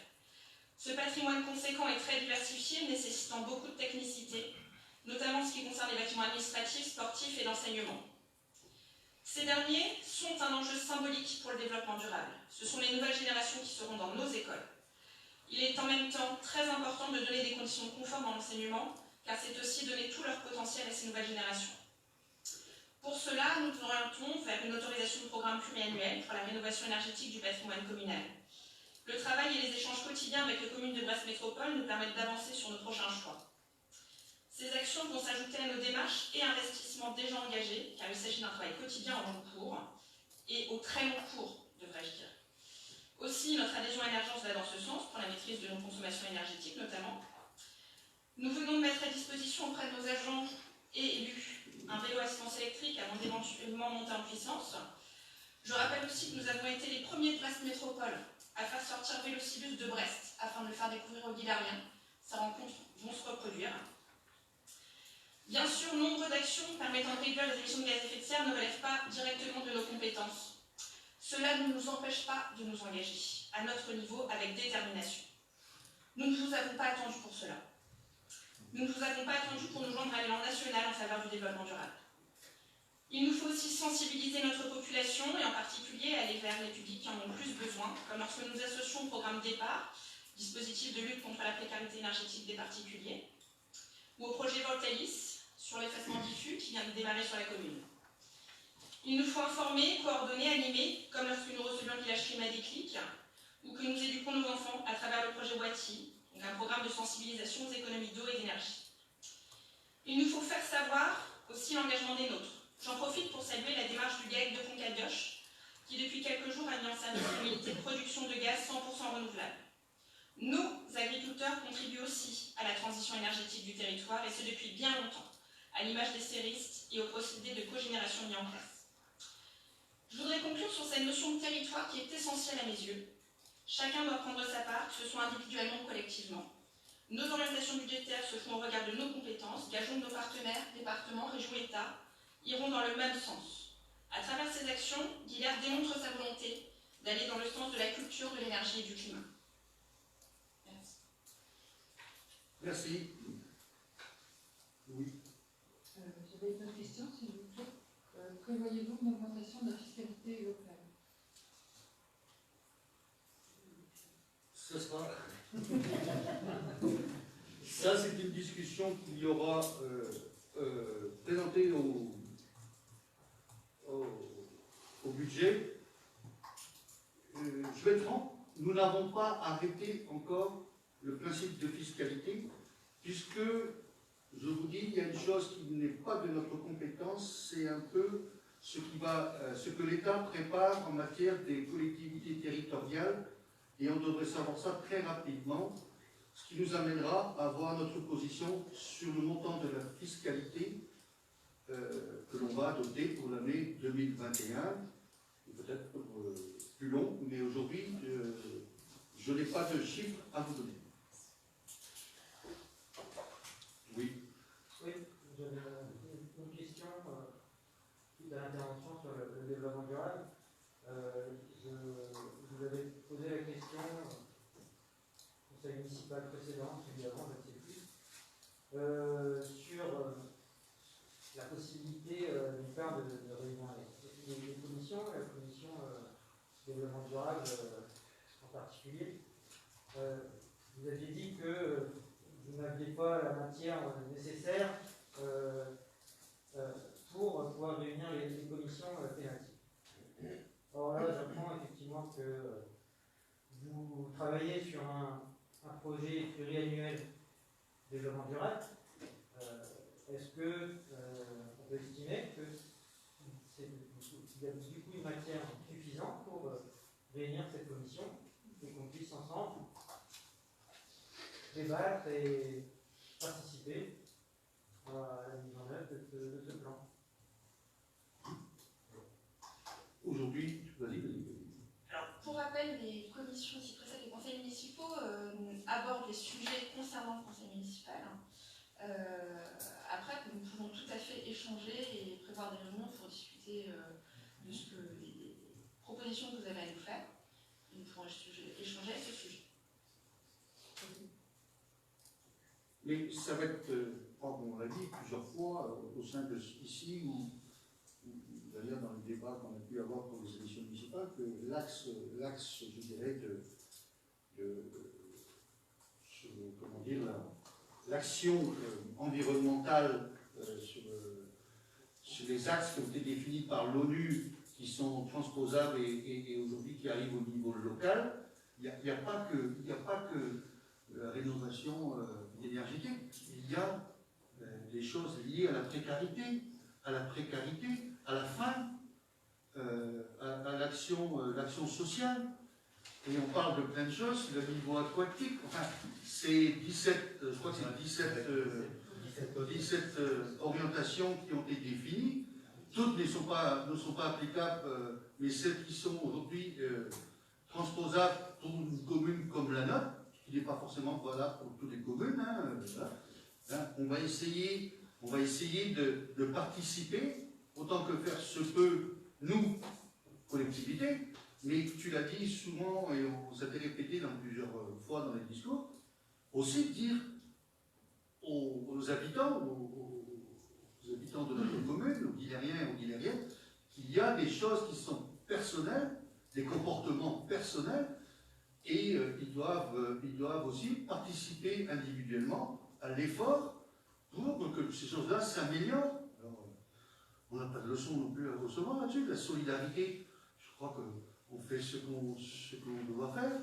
Ce patrimoine conséquent est très diversifié, nécessitant beaucoup de technicité, notamment en ce qui concerne les bâtiments administratifs, sportifs et d'enseignement. Ces derniers sont un enjeu symbolique pour le développement durable. Ce sont les nouvelles générations qui seront dans nos écoles, Il est en même temps très important de donner des conditions de confort dans l'enseignement, car c'est aussi donner tout leur potentiel à ces nouvelles générations. Pour cela, nous nous orientons vers une autorisation de programme pluriannuel pour la rénovation énergétique du patrimoine communal. Le travail et les échanges quotidiens avec les communes de Brest Métropole nous permettent d'avancer sur nos prochains choix. Ces actions vont s'ajouter à nos démarches et investissements déjà engagés, car il s'agit d'un travail quotidien au long cours, et au très long cours, devrais-je dire. Aussi, notre adhésion à Émergence va dans ce sens, pour la maîtrise de nos consommations énergétiques notamment. Nous venons de mettre à disposition auprès de nos agents et élus un vélo assistance électrique avant d'éventuellement monter en puissance. Je rappelle aussi que nous avons été les premiers de Brest Métropole à faire sortir Vélocibus de Brest afin de le faire découvrir aux Guilariens. Ces rencontres vont se reproduire. Bien sûr, nombre d'actions permettant de réduire les émissions de gaz à effet de serre ne relèvent pas directement de nos compétences. Cela ne nous empêche pas de nous engager, à notre niveau, avec détermination. Nous ne vous avons pas attendu pour cela. Nous ne vous avons pas attendu pour nous joindre à l'élan national en faveur du développement durable. Il nous faut aussi sensibiliser notre population et en particulier aller vers les publics qui en ont plus besoin, comme lorsque nous associons au programme Départ, dispositif de lutte contre la précarité énergétique des particuliers, ou au projet Voltalis sur l'effacement diffus qui vient de démarrer sur la commune. Il nous faut informer, coordonner, animer, comme lorsque nous recevions le village Climat Déclic, ou que nous éduquons nos enfants à travers le projet Wati, donc un programme de sensibilisation aux économies d'eau et d'énergie. Il nous faut faire savoir aussi l'engagement des nôtres. J'en profite pour saluer la démarche du GAEC de Poncadioche, qui depuis quelques jours a mis en service une unité de production de gaz 100% renouvelable. Nos agriculteurs contribuent aussi à la transition énergétique du territoire, et ce depuis bien longtemps, à l'image des séristes et aux procédés de cogénération mis en place. Je voudrais conclure sur cette notion de territoire qui est essentielle à mes yeux. Chacun doit prendre sa part, que ce soit individuellement ou collectivement. Nos orientations budgétaires se font au regard de nos compétences, gageons de nos partenaires, départements, régions, États, iront dans le même sens. À travers ces actions, Guilherme démontre sa volonté d'aller dans le sens de la culture, de l'énergie et du climat. Merci. Merci. Oui. J'avais une autre question, s'il vous plaît. Prévoyez-vous une augmentation de la fiscalité locale? Ce sera. Ça, c'est une discussion qu'il y aura présentée au budget. Je vais être franc, nous n'avons pas arrêté encore le principe de fiscalité, puisque, je vous dis, il y a une chose qui n'est pas de notre compétence, c'est un peu ce que l'État prépare en matière des collectivités territoriales, et on devrait savoir ça très rapidement, ce qui nous amènera à voir notre position sur le montant de la fiscalité que l'on va adopter pour l'année 2021, peut-être plus long, mais aujourd'hui, je n'ai pas de chiffres à vous donner. Oui. Oui, j'avais une question suite à l'intervention sur le développement durable. Je vous avais posé la question au conseil municipal précédent, celui d'avant, je ne sais plus, sur la possibilité d'une part de réunir les commissions, la commission développement durable en particulier. Vous aviez dit que vous n'aviez pas la matière nécessaire pour pouvoir réunir les commissions thématiques. Or là, j'apprends effectivement que vous travaillez sur un projet pluriannuel de développement durable. Est-ce que on peut estimer que il y a du coup une matière suffisante pour réunir cette commission et qu'on puisse ensemble débattre et participer à la mise en œuvre de ce plan? Aujourd'hui, vas-y. Alors, pour rappel, les commissions qui précèdent les conseils municipaux abordent les sujets concernant le conseil municipal. Après, nous pouvons tout à fait échanger et prévoir des réunions pour discuter de ce que les propositions que vous avez à nous faire. Et nous pourrons échanger à ce sujet. Mais ça va être, comme on l'a dit plusieurs fois, au sein de ici, ou d'ailleurs dans le débat qu'on a pu avoir pour les élections municipales, que l'axe, je dirais, l'action environnementale sur les axes qui ont été définis par l'ONU, qui sont transposables et aujourd'hui qui arrivent au niveau local, il n'y a pas que la rénovation énergétique, il y a des choses liées à la précarité, à la faim, à l'action sociale. Et on parle de plein de choses, le niveau aquatique, enfin, c'est 17, je crois que c'est 17 orientations qui ont été définies. Toutes ne sont pas applicables, mais celles qui sont aujourd'hui transposables pour une commune comme la nôtre, qui n'est pas forcément valable pour toutes les communes, on va essayer de participer, autant que faire se peut, nous, collectivités, mais tu l'as dit souvent, et on s'est répété dans plusieurs fois dans les discours, aussi dire aux habitants, aux habitants de notre commune, aux Guilériens et aux Guilériennes, qu'il y a des choses qui sont personnelles, des comportements personnels, et ils doivent aussi participer individuellement à l'effort pour que ces choses-là s'améliorent. Alors, on n'a pas de leçon non plus à recevoir là-dessus. La solidarité, je crois qu'on fait ce qu'on doit faire.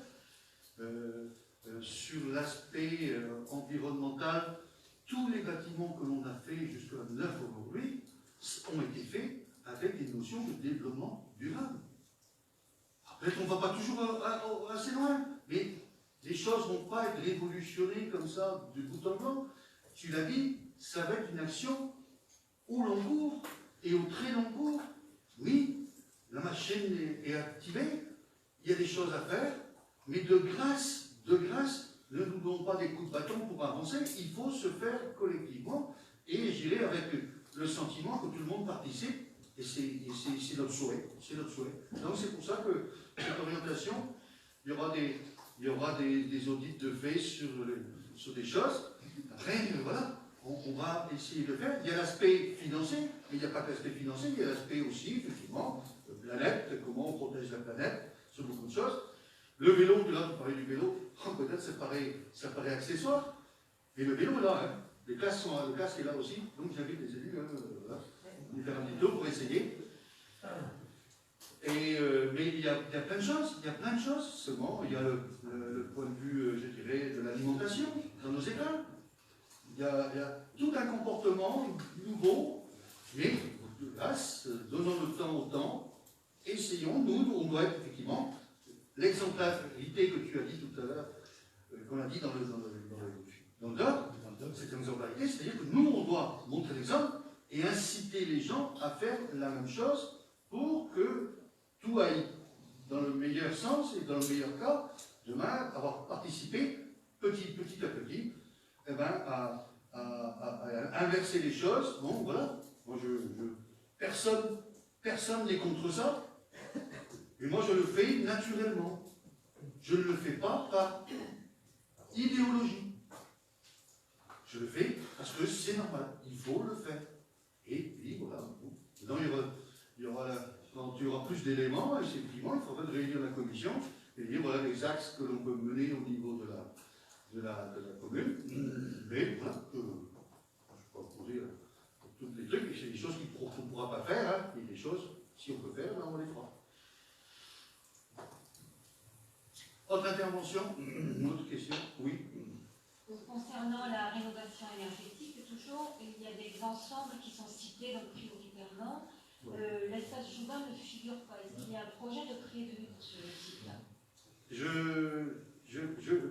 Sur l'aspect environnemental, tous les bâtiments que l'on a fait jusqu'à 9 aujourd'hui ont été faits avec des notions de développement durable. Peut-être qu'on ne va pas toujours assez loin, mais les choses ne vont pas être révolutionnées comme ça de bout en blanc. Tu l'as dit, ça va être une action au long cours et au très long cours. Oui, la machine est activée, il y a des choses à faire, mais de grâce, ne nous donnons pas des coups de bâton pour avancer, il faut se faire collectivement, et j'irai avec le sentiment que tout le monde participe, et c'est notre souhait. Donc c'est pour ça que cette orientation, il y aura des audits de fait sur des choses. Après, voilà, on va essayer de faire. Il y a l'aspect financier, mais il n'y a pas que l'aspect financier, il y a l'aspect aussi, effectivement, planète, comment on protège la planète, sur beaucoup de choses. Le vélo, là, tu parlais du vélo, peut-être ça paraît accessoire, mais le vélo est là, hein. Le casque est là aussi, donc j'invite les élus, voilà, de faire un petit tour pour essayer. Mais il y a plein de choses, seulement il y a le point de vue, je dirais, de l'alimentation dans nos écoles. Il y a tout un comportement nouveau, mais hélas, donnons le temps au temps, essayons, nous, on doit être effectivement l'exemplarité que tu as dit tout à l'heure, qu'on a dit dans le doc, cette exemplarité, c'est-à-dire que nous, on doit montrer l'exemple et inciter les gens à faire la même chose pour que tout aille dans le meilleur sens et dans le meilleur cas, demain, avoir participé petit à petit, à inverser les choses. Bon, voilà, moi personne n'est contre ça, et moi je le fais naturellement. Je ne le fais pas par idéologie. Je le fais parce que c'est normal, il faut le faire. Et puis voilà, quand il y aura plus d'éléments, effectivement, il faudra réunir la commission et dire voilà les axes que l'on peut mener au niveau de la commune. Mais voilà, je ne vais pas poser tous les trucs, c'est des choses qu'on ne pourra pas faire, hein, et des choses, si on peut faire, on les fera. Autre intervention? Une autre question? Oui. Concernant la rénovation énergétique, toujours, il y a des ensembles qui sont cités donc prioritairement. L'espace Joubin ne figure pas. Est-ce qu'il y a un projet de prévu pour ce site-là?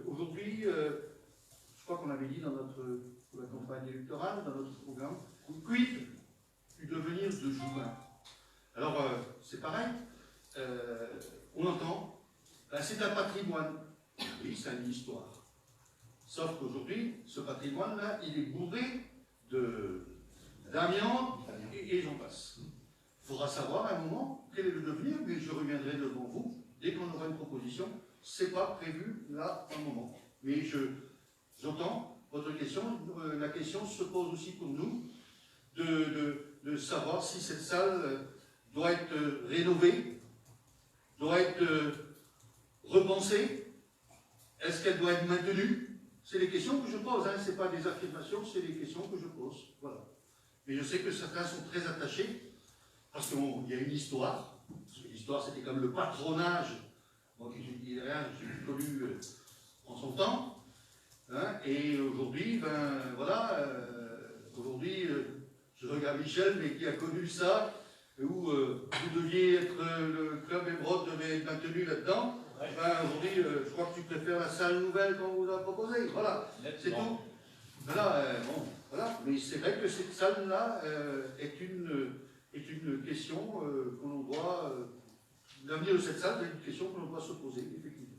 Aujourd'hui, je crois qu'on avait dit dans la campagne électorale, dans notre programme, quid du devenir de Joubin. Alors, c'est pareil, on entend, c'est un patrimoine. Oui, c'est une histoire. Sauf qu'aujourd'hui, ce patrimoine-là, il est bourré d'amiante et j'en passe. Il faudra savoir à un moment quel est le devenir, mais je reviendrai devant vous dès qu'on aura une proposition. Ce n'est pas prévu là à un moment. Mais j'entends votre question. La question se pose aussi pour nous de savoir si cette salle doit être rénovée, doit être repensée, est-ce qu'elle doit être maintenue? C'est les questions que je pose, hein. Ce n'est pas des affirmations, c'est des questions que je pose. Voilà. Mais je sais que certains sont très attachés, parce qu'il y a une histoire. L'histoire, c'était comme le patronage. Moi qui ne dis rien, j'ai connu en son temps. Hein, et aujourd'hui, ben voilà, aujourd'hui, je regarde Michel, mais qui a connu ça, où vous deviez être, le club Émeraude devait être maintenu là-dedans. Ben, aujourd'hui, je crois que tu préfères la salle nouvelle qu'on vous a proposée. Voilà, c'est tout. Voilà, bon, voilà. Mais c'est vrai que cette salle-là est une question que l'on doit. L'avenir de cette salle est une question que l'on doit se poser, effectivement.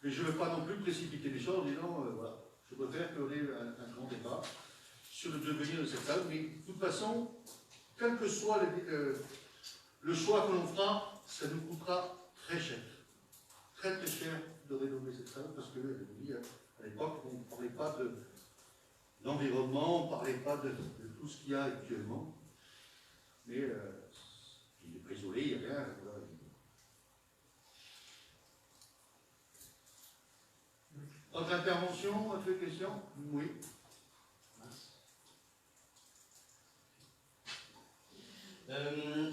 Mais je ne veux pas non plus précipiter les choses en disant, voilà, je préfère qu'on ait un grand débat sur le devenir de cette salle. Mais de toute façon, quel que soit le choix que l'on fera, ça nous coûtera très cher. Très très cher de rénover cette salle, parce que, à l'époque, on ne parlait pas d'environnement, on ne parlait pas de tout ce qu'il y a actuellement. Mais il n'est pas isolé, il n'y a rien. Voilà. Autre intervention, autre question? Oui.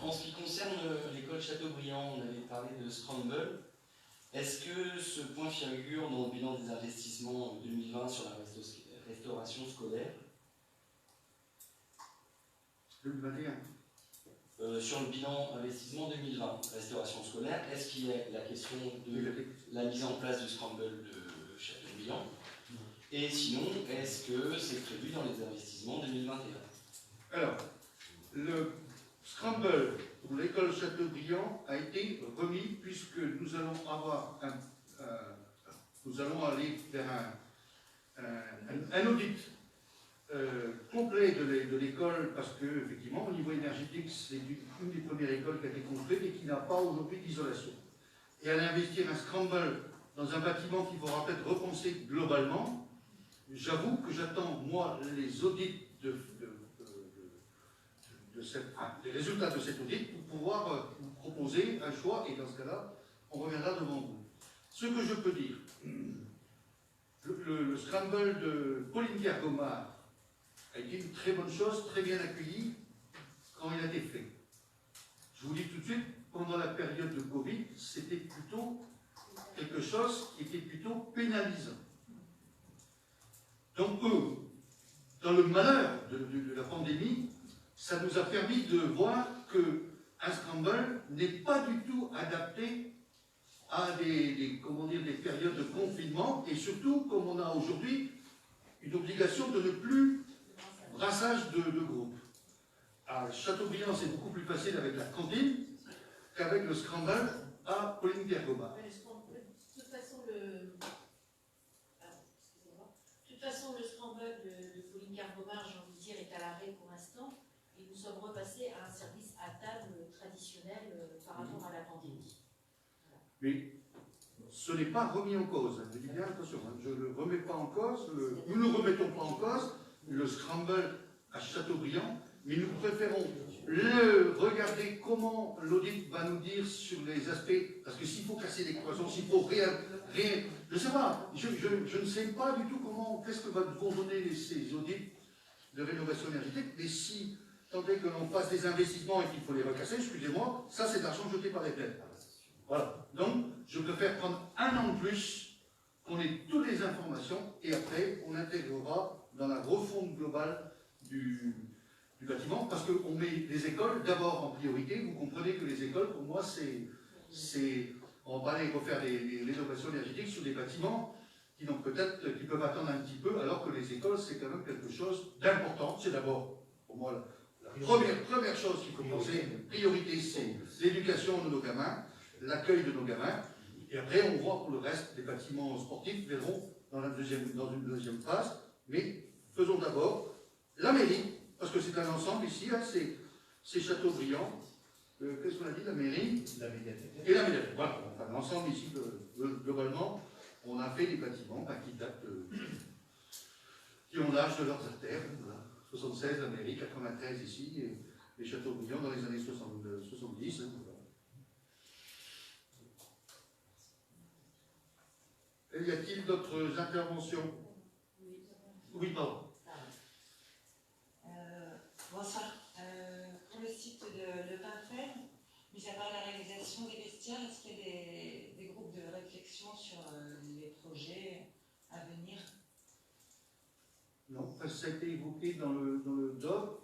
En ce qui concerne l'école Chateaubriand, on avait parlé de Scramble. Est-ce que ce point figure dans le bilan des investissements 2020 sur la restauration scolaire? 2021. Sur le bilan investissement 2020, restauration scolaire, est-ce qu'il y a la question de la mise en place du Scramble de Chateaubriand? Et sinon, est-ce que c'est prévu dans les investissements 2021? Alors, le Scramble pour l'école Chateaubriand a été remis puisque nous allons avoir nous allons aller vers un audit complet de l'école, parce que effectivement au niveau énergétique c'est une des premières écoles qui a été construite et qui n'a pas aujourd'hui d'isolation. Et aller investir un Scramble dans un bâtiment qu'il faudra peut-être repenser globalement, j'avoue que j'attends moi les audits les résultats de cet audit pour pouvoir vous proposer un choix, et dans ce cas-là, on reviendra devant vous. Ce que je peux dire, le Scramble de Pauline-Pierre-Gomard a été une très bonne chose, très bien accueillie quand il a été fait. Je vous dis tout de suite, pendant la période de Covid, c'était plutôt quelque chose qui était plutôt pénalisant. Donc eux, dans le malheur de la pandémie, ça nous a permis de voir qu'un Scramble n'est pas du tout adapté à des périodes de confinement, et surtout, comme on a aujourd'hui une obligation de ne plus brassage de groupe. À Chateaubriand, c'est beaucoup plus facile avec la cantine qu'avec le Scramble à Pauline-Pierre-Gomard. De toute façon, le Scramble de Pauline-Pierre-Gomard, j'ai envie de dire, est à l'arrêt pour l'instant. Et nous sommes repassés à un service à table traditionnel par rapport à la pandémie. Voilà. Mais ce n'est pas remis en cause. Je dis bien attention, je ne le remets pas en cause, nous ne remettons pas en cause le Scramble à Chateaubriand, mais nous préférons regarder comment l'audit va nous dire sur les aspects, parce que s'il faut casser les croissants, s'il faut rien, je ne sais pas, je ne sais pas du tout qu'est-ce que vont donner ces audits de rénovation énergétique, mais si tant est que l'on fasse des investissements et qu'il faut les recasser, excusez-moi, ça c'est de l'argent jeté par les fenêtres. Voilà. Donc, je préfère prendre un an de plus, qu'on ait toutes les informations, et après, on intégrera dans la refonte globale du bâtiment, parce qu'on met les écoles d'abord en priorité. Vous comprenez que les écoles, pour moi, on va pas aller refaire des rénovations énergétiques sur des bâtiments qui peuvent attendre un petit peu, alors que les écoles, c'est quand même quelque chose d'important. C'est d'abord, pour moi, la première chose qu'il faut penser, priorité, c'est l'éducation de nos gamins, l'accueil de nos gamins, et après, on voit pour le reste, les bâtiments sportifs verront dans une deuxième phase, mais faisons d'abord la mairie, parce que c'est un ensemble ici, hein, c'est Chateaubriand, qu'est-ce qu'on a dit, la mairie La médiathèque. Et la médiathèque. Voilà, enfin, l'ensemble ici, globalement, on a fait des bâtiments qui datent, qui ont l'âge de leurs artères. Voilà. 76, la mairie, 93 ici, et Chateaubriand dans les années 70. Hein, voilà. Et y a-t-il d'autres interventions? Oui, pardon. Bonsoir. Pour le site de Le Pinfel, mis à part la réalisation des vestiaires, est-ce qu'il y a des groupes de réflexion sur les projets à venir? Non, ça a été évoqué dans le DOC.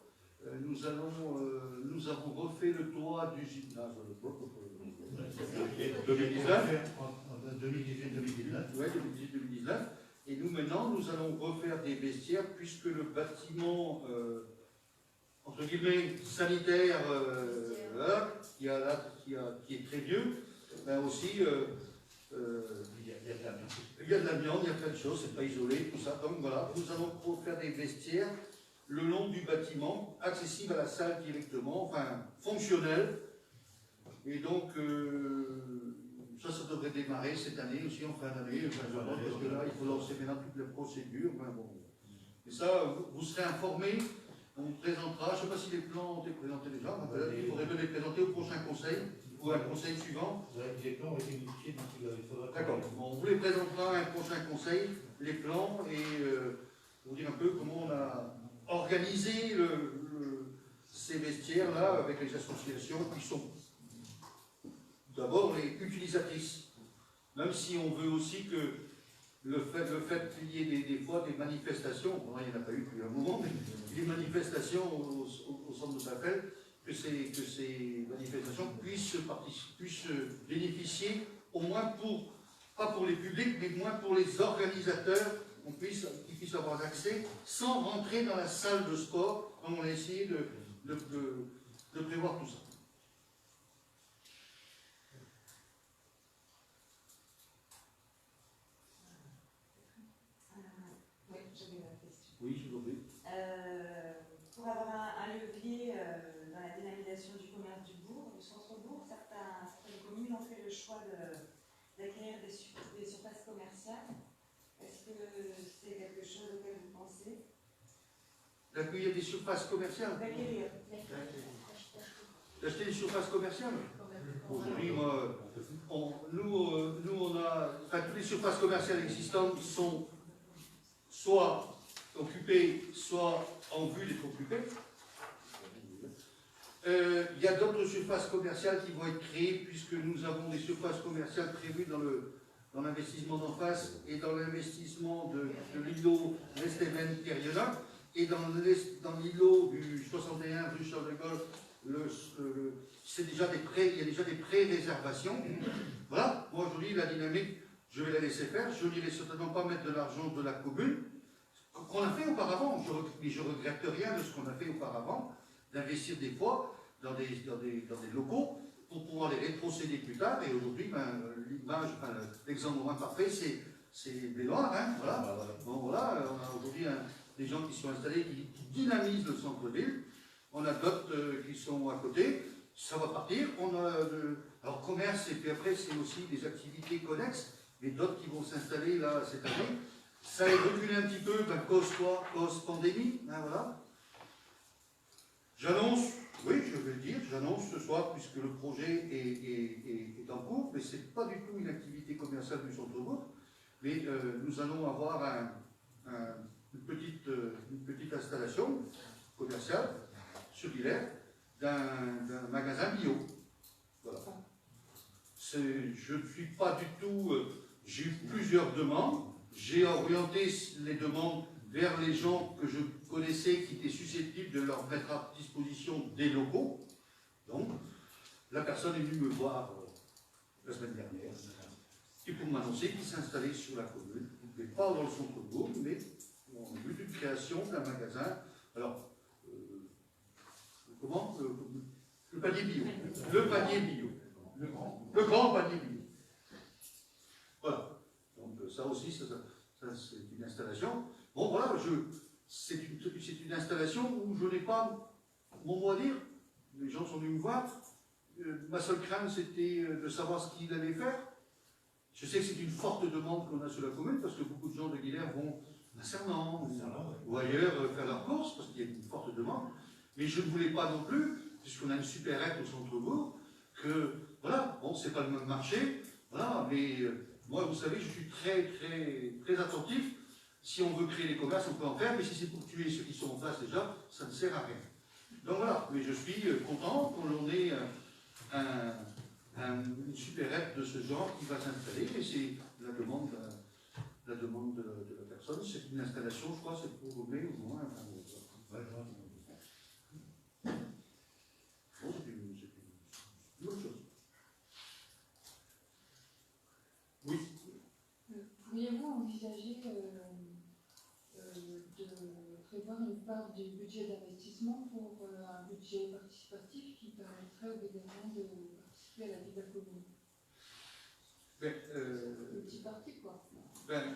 Nous avons refait le toit du gymnase. 2019. En 2018-2019. Oui, 2018-2019. Et nous, maintenant, nous allons refaire des vestiaires puisque le bâtiment, entre guillemets, sanitaire, qui est très vieux, ben aussi, il y a de l'amiante, il y a plein de choses, c'est pas isolé, tout ça. Donc voilà, nous allons refaire des vestiaires le long du bâtiment, accessibles à la salle directement, enfin, fonctionnels. Et donc, ça devrait démarrer cette année aussi, en fin d'année, parce que là, il faut lancer maintenant toutes les procédures. Ben bon. Et ça, vous serez informés, on présentera, je ne sais pas si les plans ont été présentés déjà, il faudrait les présenter au prochain conseil, ou à un conseil suivant. Les plans ont été modifiés, donc il faudra... D'accord, bon, on vous les présentera à un prochain conseil, les plans, et vous dire un peu comment on a organisé ces vestiaires-là avec les associations qui sont d'abord les utilisatrices, même si on veut aussi que le fait qu'il y ait des fois des manifestations, bon, il n'y en a pas eu depuis un moment, mais des manifestations au centre de Pinfel, que ces manifestations puissent bénéficier, au moins pas pour les publics, mais moins pour les organisateurs, qu'ils puissent avoir accès sans rentrer dans la salle de sport, comme on a essayé de prévoir tout ça. Oui, j'avais une question. Oui, je vous en prie. Pour avoir un levier dans la dynamisation du commerce du bourg, du centre-bourg, certaines communes ont fait le choix d'acquérir des surfaces commerciales. Est-ce que c'est quelque chose auquel vous pensez? D'accueillir des surfaces commerciales? D'acquérir. D'acheter des surfaces commerciales? Aujourd'hui, toutes les surfaces commerciales existantes sont soit occupées, soit en vue d'être occupées. Il y a d'autres surfaces commerciales qui vont être créées, puisque nous avons des surfaces commerciales prévues dans l'investissement d'en face et dans l'investissement de l'îlot Resteven Kerriona, et dans l'îlot du 61 rue Charles de Gaulle, il y a déjà des pré-réservations. Voilà, moi aujourd'hui la dynamique, je vais la laisser faire, je n'irai certainement pas mettre de l'argent de la commune, qu'on a fait auparavant, mais je ne regrette rien de ce qu'on a fait auparavant, d'investir des fois dans des locaux pour pouvoir les rétrocéder plus tard. Et aujourd'hui, l'exemple moins parfait, c'est les Loirs, hein, voilà. Bon, voilà, on a aujourd'hui des gens qui sont installés, qui dynamisent le centre-ville. On a d'autres qui sont à côté. Ça va partir. Alors commerce, et puis après, c'est aussi des activités connexes, mais d'autres qui vont s'installer là cette année. Ça a reculé un petit peu, cause pandémie, hein, voilà. J'annonce, oui, je vais le dire, j'annonce ce soir, puisque le projet est en cours, mais ce n'est pas du tout une activité commerciale du centre-bourg, mais nous allons avoir une petite installation commerciale sur l'hiver d'un magasin bio. Voilà. Je ne suis pas du tout... j'ai eu plusieurs demandes, j'ai orienté les demandes vers les gens que je connaissais qui étaient susceptibles de leur mettre à disposition des locaux. Donc, la personne est venue me voir la semaine dernière et pour m'annoncer qu'il s'installait sur la commune, mais pas dans le centre-bourg, mais en vue d'une création d'un magasin. Alors, comment le panier bio. Le panier bio. Le grand panier bio. Voilà. Donc ça aussi, ça c'est une installation. Bon voilà, c'est une installation où je n'ai pas mon mot à dire. Les gens sont venus me voir. Ma seule crainte, c'était de savoir ce qu'il allait faire. Je sais que c'est une forte demande qu'on a sur la commune, parce que beaucoup de gens de Guilherme vont à Cernan ou ailleurs faire leurs courses, parce qu'il y a une forte demande. Mais je ne voulais pas non plus, puisqu'on a une supérette au centre-bourg, que, voilà, bon, c'est pas le même marché, voilà, mais moi, vous savez, je suis très attentif. Si on veut créer les commerces, on peut en faire, mais si c'est pour tuer ceux qui sont en face déjà, ça ne sert à rien. Donc voilà, mais je suis content qu'on ait une supérette de ce genre qui va s'installer, et c'est la demande de la personne. C'est une installation, je crois, c'est pour mai ou moins. Enfin, bon, c'est une bonne chose. Oui. Pourriez-vous envisager de prévoir une part du budget d'investissement pour un budget participatif qui permettrait aux bénévoles de participer à la vie de la commune? Un petit parti, quoi.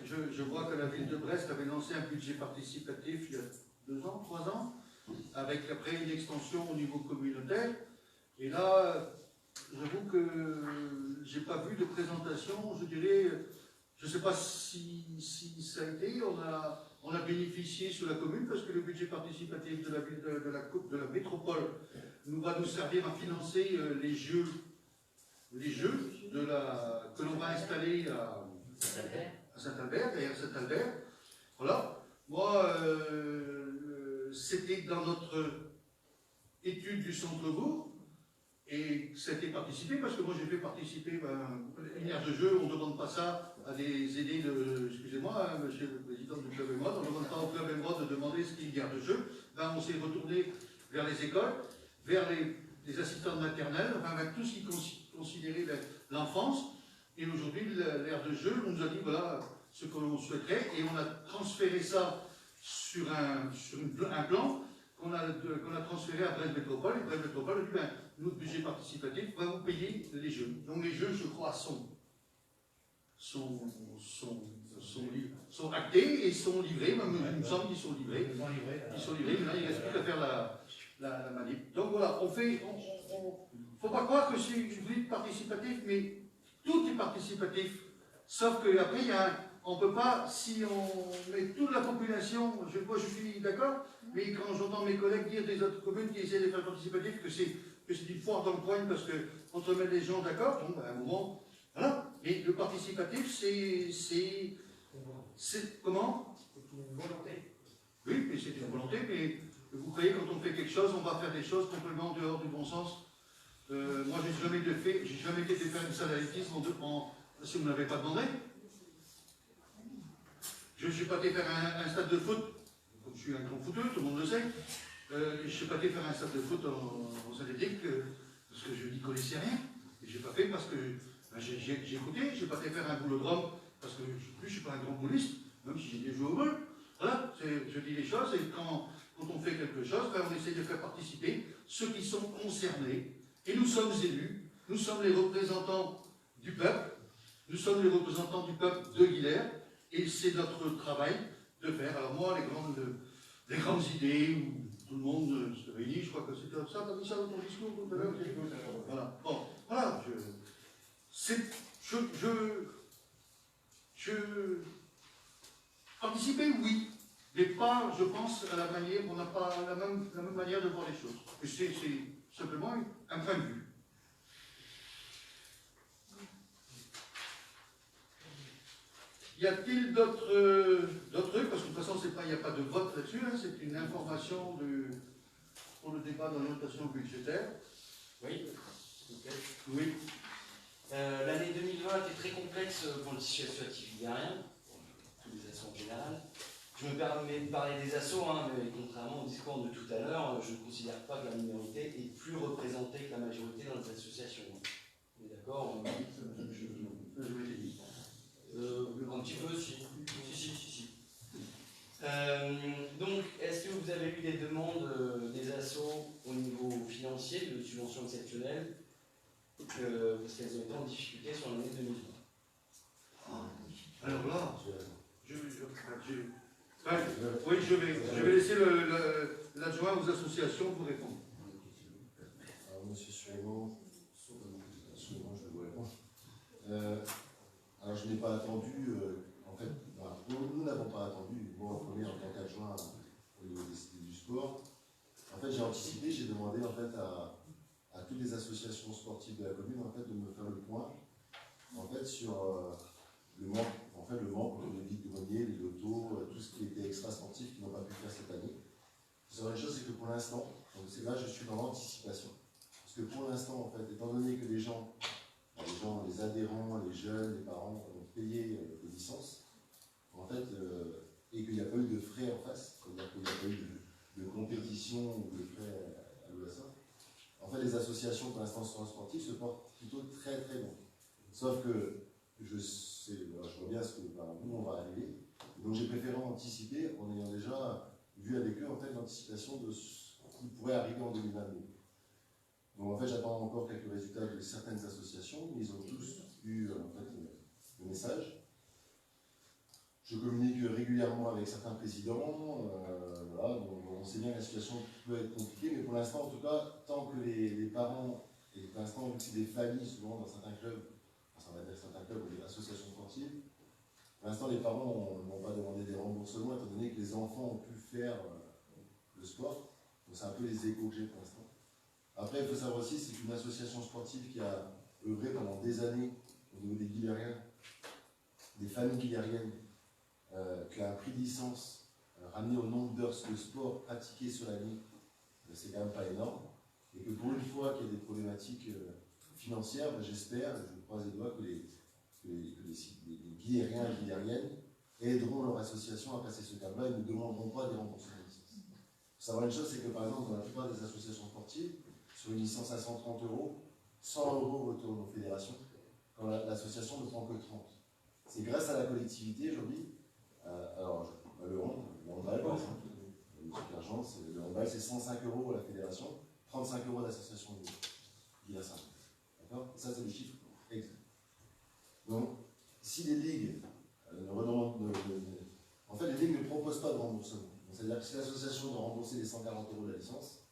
Je vois que la ville de Brest avait lancé un budget participatif il y a 2 ans, 3 ans, avec après une extension au niveau communautaire. Et là, j'avoue que j'ai pas vu de présentation, je dirais, je ne sais pas si ça a été, on a bénéficié sur la commune parce que le budget participatif de la ville de la métropole va nous servir à financer les jeux que l'on va installer à Saint-Albert, derrière Saint-Albert. Voilà. Moi, c'était dans notre étude du centre-bourg, et ça a été participé, parce que moi j'ai fait participer une aire de jeu, on ne demande pas ça à des aînés excusez-moi, monsieur le président du club émeraude, on ne demande pas au club émeraude de demander ce qu'est une aire de jeu. On s'est retourné vers les écoles, vers les assistants maternelles, vers tout ce qui considérait l'enfance. Et aujourd'hui, l'aire de jeu, on nous a dit voilà ce que l'on souhaiterait, et on a transféré ça sur un plan qu'on a transféré à Brest Métropole, et Brest Métropole a dit notre budget participatif va vous payer les jeux. Donc les jeux, je crois, sont actés et sont livrés, même il me semble qu'ils sont livrés. Ils sont livrés, maintenant il ne reste plus qu'à faire la manip. Donc voilà, il ne faut pas croire que c'est une vie participative, mais tout est participatif. Sauf qu'après, on ne peut pas, si on met toute la population, moi je suis d'accord, mais quand j'entends mes collègues dire des autres communes qui essaient de faire participatif que c'est une foire dans le poing parce qu'on te met les gens d'accord, donc à un moment, voilà. Mais le participatif, c'est comment? C'est une volonté. Oui, mais c'est une volonté, mais vous croyez quand on fait quelque chose, on va faire des choses complètement en dehors du bon sens. Moi, j'ai jamais été de faire une salle d'athlétisme si vous ne m'avez pas demandé. Je ne suis pas allé faire un stade de foot, comme je suis un grand footeur, tout le monde le sait. Je ne suis pas allé faire un stade de foot en synthétique parce que je n'y connaissais rien. Et je n'ai pas fait parce que j'ai écouté. Je n'ai pas allé faire un boulodrome parce que je ne suis pas un grand bouliste, même si j'ai bien joué au bol. Voilà, je dis les choses, et quand on fait quelque chose, on essaie de faire participer ceux qui sont concernés. Et nous sommes élus, nous sommes les représentants du peuple, nous sommes les représentants du peuple de Guilherme, et c'est notre travail de faire. Alors moi, les grandes idées où tout le monde se réunit, je crois que c'était ça, t'as dit ça dans ton discours tout à l'heure. Voilà. Bon, voilà, participer, oui, mais pas, je pense, à la manière, on n'a pas la même manière de voir les choses. Et c'est simplement un point de vue. Y a-t-il d'autres trucs? Parce que de toute façon, il n'y a pas de vote là-dessus, hein, c'est une information pour le débat d'orientation budgétaire. Oui. Oui. L'année 2020 était très complexe pour le tissu associatif libérien, pour tous les assos en général. Je me permets de parler des assos, hein, mais contrairement au discours de tout à l'heure, je ne considère pas que la minorité est plus représentée que la majorité dans les associations. On est d'accord? Un petit peu, si. Donc, est-ce que vous avez eu des demandes des assos au niveau financier, de subventions exceptionnelles, parce qu'elles ont été en difficulté sur l'année 2020? Alors là, oui, je vais laisser l'adjoint aux associations pour répondre. Alors, monsieur Suémon, souvent je vais vous répondre. Alors, je n'ai pas attendu, en fait, nous n'avons pas attendu, moi en premier en tant qu'adjoint au niveau du sport. En fait, j'ai anticipé, j'ai demandé en fait à toutes les associations sportives de la commune en fait, de me faire le point en fait, sur le manque autour des ligues de grenier, les lotos, tout ce qui était extra-sportif qui n'ont pas pu faire cette année. Il faut savoir une chose, c'est que pour l'instant, donc c'est là je suis dans l'anticipation. Parce que pour l'instant, en fait, étant donné que les adhérents, les jeunes, les parents ont payé les licences, en fait, et qu'il n'y a pas eu de frais en face, c'est-à-dire qu'il n'y a pas eu de compétition ou de frais à l'USA, en fait, les associations pour l'instant sportives se portent plutôt très très bien. Sauf que je vois bien ce que où on va arriver. Donc j'ai préféré anticiper en ayant déjà vu avec eux en fait l'anticipation de ce qui pourrait arriver en 2022. Donc en fait j'attends encore quelques résultats de certaines associations, mais ils ont tous eu en fait le message. Je communique régulièrement avec certains présidents, voilà, donc on sait bien que la situation peut être compliquée, mais pour l'instant en tout cas, tant que les parents, et pour l'instant vu que c'est des familles souvent dans certains clubs, on va dire certains clubs ou des associations sportives, pour l'instant les parents n'ont pas demandé des remboursements étant donné que les enfants ont pu faire le sport, donc c'est un peu les échos que j'ai pour l'instant. Après il faut savoir aussi c'est qu'une association sportive qui a œuvré pendant des années au niveau des Guilériens, des familles guilériennes, qui a un prix de licence ramené au nombre d'heures de sport pratiquées sur l'année, c'est quand même pas énorme, et que pour une fois qu'il y a des problématiques financières, j'espère, je croise les doigts, que les Guilériens et Guilériennes aideront leur association à passer ce cap-là et ne demanderont pas des remboursements de licence. Il faut savoir une chose, c'est que par exemple dans la plupart des associations sportives, sur une licence à 130 €, 100 € retournent aux fédérations, quand l'association ne prend que 30. C'est grâce à la collectivité aujourd'hui. Alors, le handball, par exemple, le handball, c'est 105 € à la fédération, 35 € d'association de l'IASA. D'accord? Ça, c'est des chiffres exacts. Donc, si les ligues en fait, les ligues ne proposent pas de remboursement. C'est-à-dire que si l'association doit rembourser les 140 € de la licence,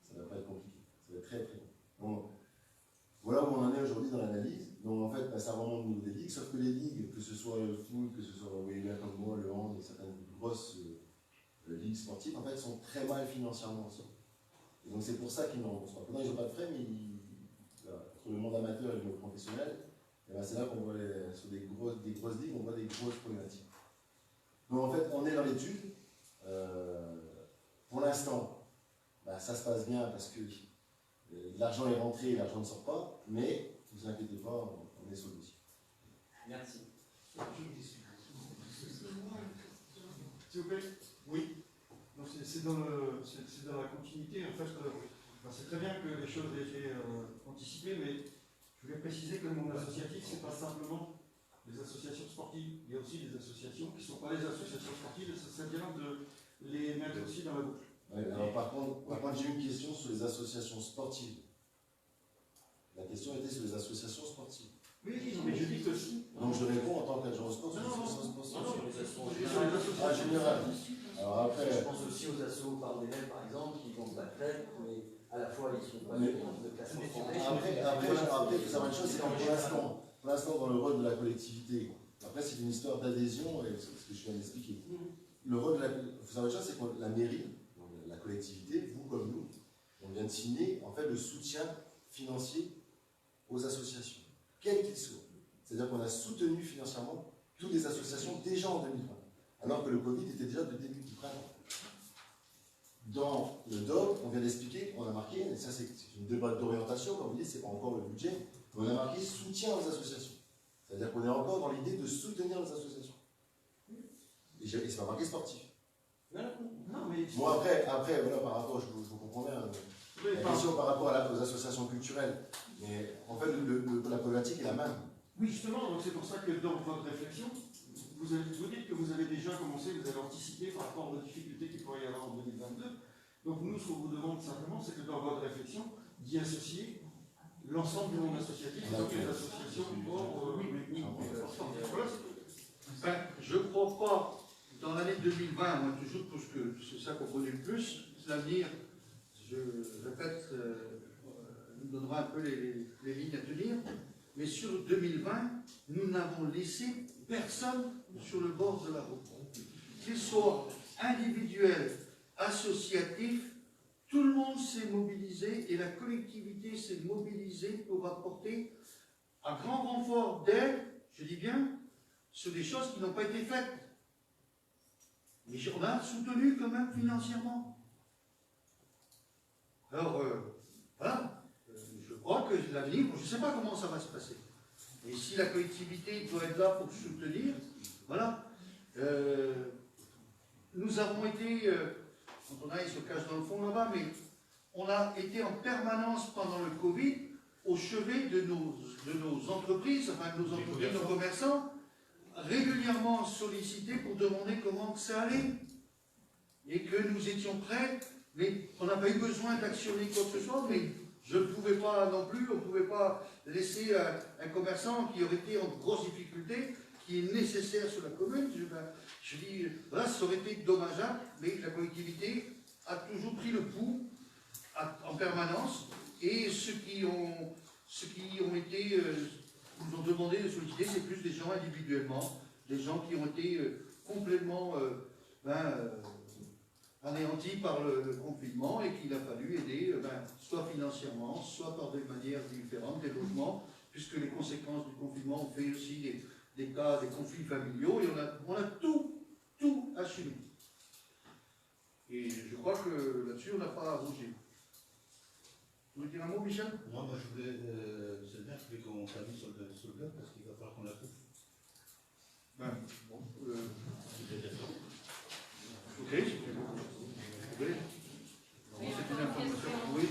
ça ne va pas être compliqué. Ça va être très très bon. Donc, voilà où on en est aujourd'hui dans l'analyse. Donc en fait, ça remonte au niveau des ligues, sauf que les ligues, que ce soit le foot, que ce soit le comme moi, le hand et certaines grosses ligues sportives, en fait, sont très mal financièrement aussi. Et donc c'est pour ça qu'ils ne remboursent pas. Pourtant, ils n'ont pas de frais, mais entre le monde amateur et le monde professionnel, et ben c'est là qu'on voit sur des grosses ligues, on voit des grosses problématiques. Donc en fait, on est dans l'étude. Pour l'instant, ça se passe bien parce que l'argent est rentré et l'argent ne sort pas, mais ne vous inquiétez pas, on est sur le dossier. Merci. S'il vous plaît. Oui. C'est dans la continuité. En fait, c'est très bien que les choses aient été anticipées, mais je voulais préciser que le monde associatif, ce n'est pas simplement les associations sportives. Il y a aussi des associations qui ne sont pas les associations sportives, c'est bien de les mettre aussi dans la boucle. Ouais, alors par contre j'ai une question sur les associations sportives. La question était sur les associations sportives. Oui, mais je dis que si. Donc je réponds en tant qu'adjoint au sport sur les associations sportives. Ah, général. Alors après. Je pense aussi aux assos par des mêmes, par exemple, qui vont se battre, mais à la fois ils sont pas de classement santé. Après, il faut savoir une chose, c'est que pour l'instant, dans le rôle de la collectivité, après c'est une histoire d'adhésion, et c'est ce que je viens d'expliquer. Le rôle de il faut savoir une chose, c'est que la mairie, la collectivité, vous comme nous, on vient de signer en fait le soutien financier aux associations, quelles qu'elles soient. C'est-à-dire qu'on a soutenu financièrement toutes les associations déjà en 2020, alors que le Covid était déjà de début du printemps. Dans le DOC, on vient d'expliquer, on a marqué, et ça c'est une débat d'orientation, comme vous dites, c'est pas encore le budget, mais on a marqué soutien aux associations. C'est-à-dire qu'on est encore dans l'idée de soutenir les associations. Et c'est pas marqué sportif. Non, mais... Bon, après voilà, par rapport, je vous comprends bien, la question par rapport aux associations culturelles, mais en fait, la problématique est la même. Oui, justement, donc c'est pour ça que dans votre réflexion, vous dites que vous avez déjà commencé, vous avez anticipé par rapport aux difficultés qu'il pourrait y avoir en 2022. Donc nous, ce qu'on vous demande simplement, c'est que dans votre réflexion, d'y associer l'ensemble du monde associatif, donc les associations hors... Je ne crois pas, dans l'année 2020, moi toujours, parce que c'est ça qu'on connaît le plus, l'avenir, je répète, nous donnera un peu les lignes à tenir, mais sur 2020, nous n'avons laissé personne sur le bord de la route. Qu'il soit individuel, associatif, tout le monde s'est mobilisé et la collectivité s'est mobilisée pour apporter à grand renfort d'aide, je dis bien, sur des choses qui n'ont pas été faites. Mais on a soutenu quand même financièrement. Alors, voilà, je crois que l'avenir, je ne sais pas comment ça va se passer. Et si la collectivité doit être là pour soutenir, voilà. Nous avons été, quand on a, il se cache dans le fond là-bas, mais on a été en permanence pendant le Covid au chevet de nos entreprises, enfin de nos entreprises, nos commerçants, régulièrement sollicités pour demander comment ça allait. Et que nous étions prêts, mais on n'a pas eu besoin d'actionner quoi que ce soit, mais je ne pouvais pas non plus, on ne pouvait pas laisser un commerçant qui aurait été en grosse difficulté, qui est nécessaire sur la commune. Je dis, là, ça aurait été dommageable, mais la collectivité a toujours pris le pouls en permanence, et ceux qui ont été, nous ont demandé de solliciter, c'est plus des gens individuellement, des gens qui ont été complètement anéantis par le confinement et qu'il a fallu aider, soit financièrement, soit par des manières différentes, des logements, puisque les conséquences du confinement ont fait aussi des cas, des conflits familiaux, et on a tout assumé. Et je crois que là-dessus, on n'a pas à rougir. Vous voulez dire un mot, Michel? Non, moi je voulais, c'est le maire qui voulait qu'on s'amuse sur le blog parce qu'il va falloir qu'on la coupe. Ok, c'est une information. Oui.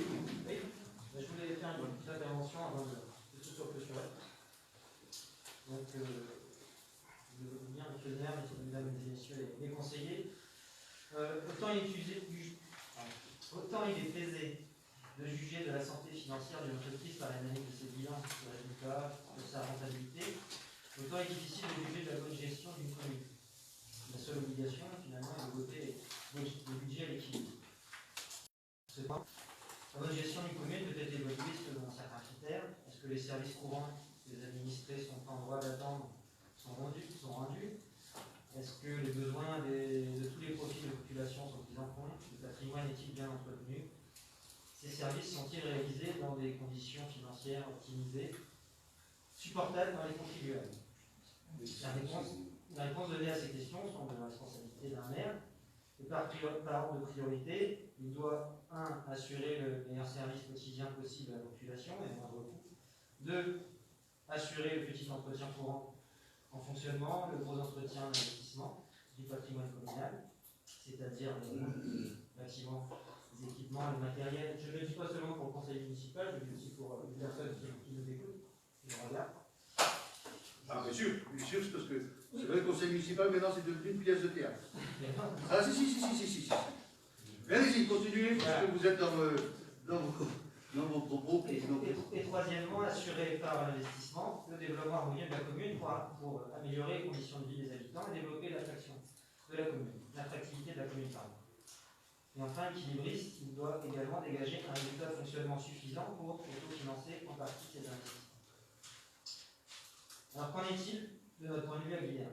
Je voulais faire une petite intervention avant que tout soit clôturé. Donc, je veux bien, monsieur le maire, mesdames et messieurs les conseillers, autant il est aisé de juger de la santé financière d'une entreprise par l'analyse de ses bilans, de ses résultats, de sa rentabilité, autant il est difficile de juger de la bonne gestion d'une commune. La seule obligation, finalement, est de voter le budget à l'équilibre. Cependant, la bonne gestion d'une commune peut être évaluée selon certains critères. Est-ce que les services courants des administrés sont en droit d'attendre sont rendus? Est-ce que les besoins de tous les profils de population sont pris en compte? Le patrimoine est-il bien entretenu? Ces services sont-ils réalisés dans des conditions financières optimisées, supportables par les contribuables? La réponse donnée à ces questions sont de la responsabilité d'un maire. Et par ordre de priorité, il doit, 1. Assurer le meilleur service quotidien possible à la population et à moindre coût. 2. Assurer le petit entretien courant en fonctionnement, le gros entretien d'investissement du patrimoine communal, c'est-à-dire les bâtiments, les équipements, le matériel. Je ne le dis pas seulement pour le conseil municipal, je le dis aussi pour les personnes qui nous écoutent, qui nous regardent. Ah, bien sûr, c'est parce que c'est vrai, le conseil municipal, maintenant, c'est devenu une pièce de théâtre. Ah, si. Mais allez-y, continuez, parce que vous êtes dans vos propos. Et troisièmement, assurer par l'investissement le développement harmonieux de la commune pour améliorer les conditions de vie des habitants et développer l'attraction de la commune, l'attractivité de la commune, pardon. Et enfin, équilibriste, il doit également dégager un résultat de fonctionnement suffisant pour autofinancer en partie ces investissements. Alors, qu'en est-il de notre point de vue à Guilherme?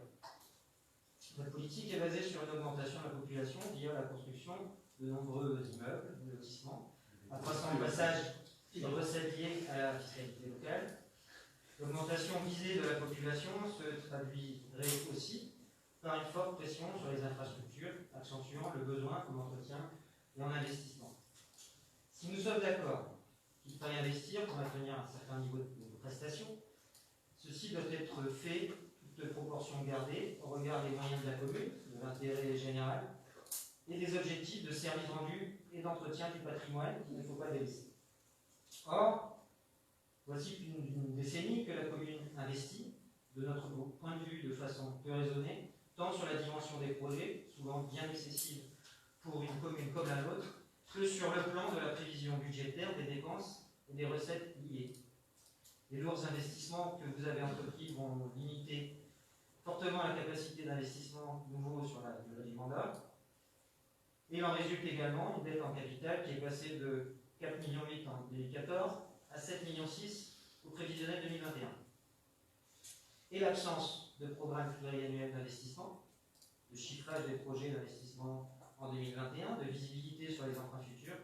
Notre politique est basée sur une augmentation de la population via la construction de nombreux immeubles, de lotissements, accroissant le passage de recettes liées à la fiscalité locale. L'augmentation visée de la population se traduirait aussi par une forte pression sur les infrastructures, accentuant le besoin en entretien et en investissement. Si nous sommes d'accord qu'il faille investir pour maintenir un certain niveau de prestations, ceci doit être fait, toutes proportions gardées, au regard des moyens de la commune, de l'intérêt général, et des objectifs de service rendu et d'entretien du patrimoine qu'il ne faut pas délaisser. Or, voici une décennie que la commune investit, de notre point de vue de façon peu raisonnée, tant sur la dimension des projets, souvent bien excessive pour une commune comme la nôtre, que sur le plan de la prévision budgétaire des dépenses et des recettes liées. Les lourds investissements que vous avez entrepris vont limiter fortement la capacité d'investissement nouveau sur la durée du mandat. Et il en résulte également une dette en capital qui est passée de 4,8 millions en 2014 à 7,6 millions au prévisionnel 2021. Et l'absence de programme pluriannuel d'investissement, de chiffrage des projets d'investissement en 2021, de visibilité sur les emprunts futurs,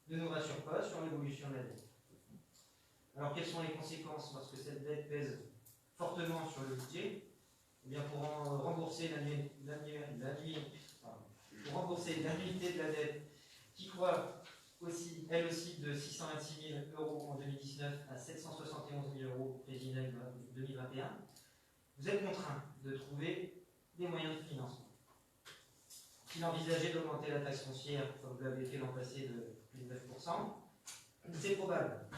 ne nous rassure pas sur l'évolution de la dette. Alors quelles sont les conséquences lorsque cette dette pèse fortement sur le budget? Eh bien, pour rembourser l'annuité de la dette qui croît aussi, elle aussi, de 626 000 € en 2019 à 771 000 € prévisionnels 2021, vous êtes contraint de trouver des moyens de financement. S'il envisageait d'augmenter la taxe foncière, comme vous l'avez fait l'an passé, de plus de 9%, c'est probable.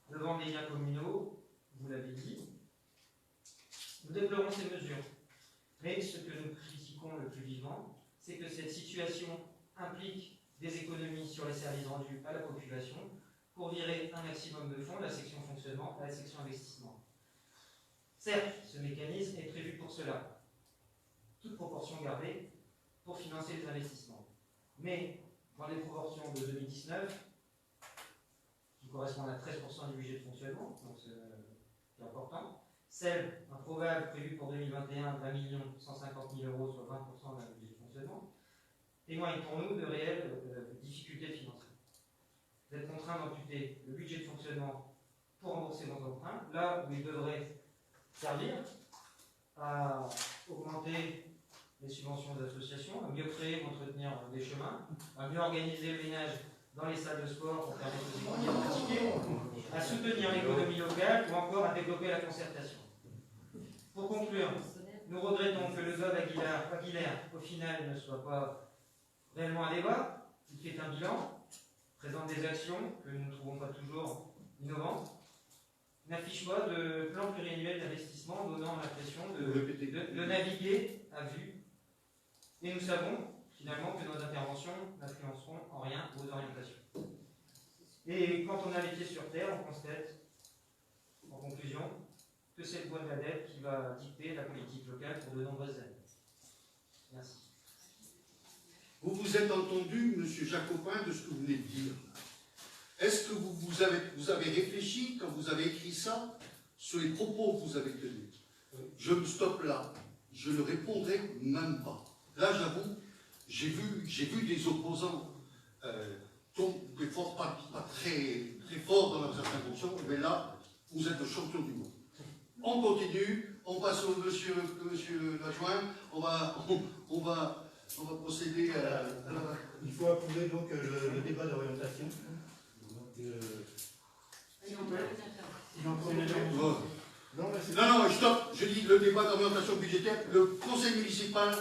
De vendre les biens communaux, vous l'avez dit. Nous déplorons ces mesures. Mais ce que nous critiquons le plus vivement, c'est que cette situation implique des économies sur les services rendus à la population pour virer un maximum de fonds de la section fonctionnement à la section investissement. Certes, ce mécanisme est prévu pour cela, toute proportion gardée, pour financer les investissements. Mais dans les proportions de 2019, qui correspondent à 13% du budget de fonctionnement, donc c'est important, celle improbable prévue pour 2021 d'1 150 000 €, soit 20% d'un budget de fonctionnement, témoigne pour nous de réelles difficultés de financement. Vous êtes contraint d'amputer le budget de fonctionnement pour rembourser vos emprunts, là où il devrait servir à augmenter les subventions des associations, à mieux créer ou entretenir des chemins, à mieux organiser le ménage dans les salles de sport pour permettre aux économies de pratiquer, à soutenir l'économie locale ou encore à développer la concertation. Pour conclure, nous regrettons que le GOB Aguilère, au final, ne soit pas réellement un débat. Il fait un bilan, présente des actions que nous ne trouvons pas toujours innovantes, n'affiche pas de plan pluriannuel d'investissement donnant l'impression de naviguer à vue. Et nous savons finalement que nos interventions n'influenceront en rien vos orientations. Et quand on a les pieds sur terre, on constate, en conclusion, que c'est le poids de la dette qui va dicter la politique locale pour de nombreuses années. Merci. Vous vous êtes entendu, M. Jacopin, de ce que vous venez de dire. Est-ce que vous avez réfléchi, quand vous avez écrit ça, sur les propos que vous avez tenus? Je me stoppe là. Je ne répondrai même pas. Là, j'avoue, j'ai vu des opposants des fois pas très forts dans leurs interventions, mais là, vous êtes le champion du monde. On continue, on passe au monsieur l'adjoint, on va procéder à la... Il faut approuver donc le débat d'orientation. Non, stop, je dis le débat d'orientation budgétaire. Le conseil municipal,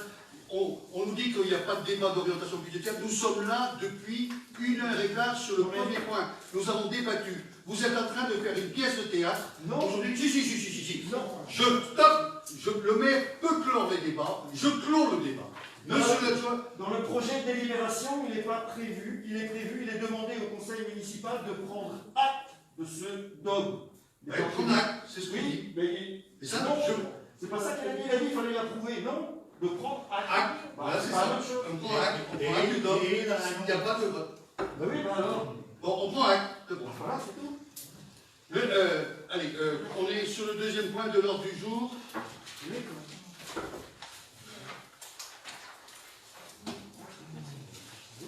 on nous dit qu'il n'y a pas de débat d'orientation budgétaire. Nous sommes là depuis 1h15 sur le premier point. Nous avons débattu. Vous êtes en train de faire une pièce de théâtre. Non. Aujourd'hui, si. Non. Le maire peut clore les débats. Je clôt le débat. Dans le projet de délibération, il n'est pas prévu, il est demandé au conseil municipal de prendre acte de ce dogme. Prendre acte, c'est ce que dit. Mais ça, non, c'est pas ça qu'il a dit, il fallait l'approuver, non, de prendre acte. Voilà, c'est ça. On prend acte, du dogme. Il n'y a pas de vote. Oui, alors. Bon, on prend acte. Voilà, c'est tout. Allez, on est sur le deuxième point de l'ordre du jour.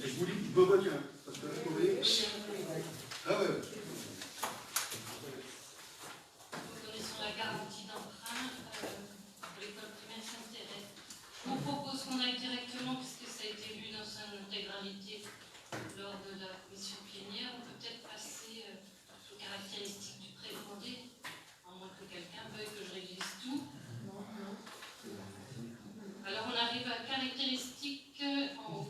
Et je vous dis, je me retiens. Parce que vous voyez. Ah ouais. Nous connaissons la garantie d'emprunt pour l'école primaire Saint-Thérèse. Je vous propose qu'on aille directement, puisque ça a été lu dans son intégralité lors de la commission plénière, on peut peut-être passer aux caractéristiques du prêt demandé, à moins que quelqu'un veuille que je révise tout. Alors on arrive à caractéristiques en haut.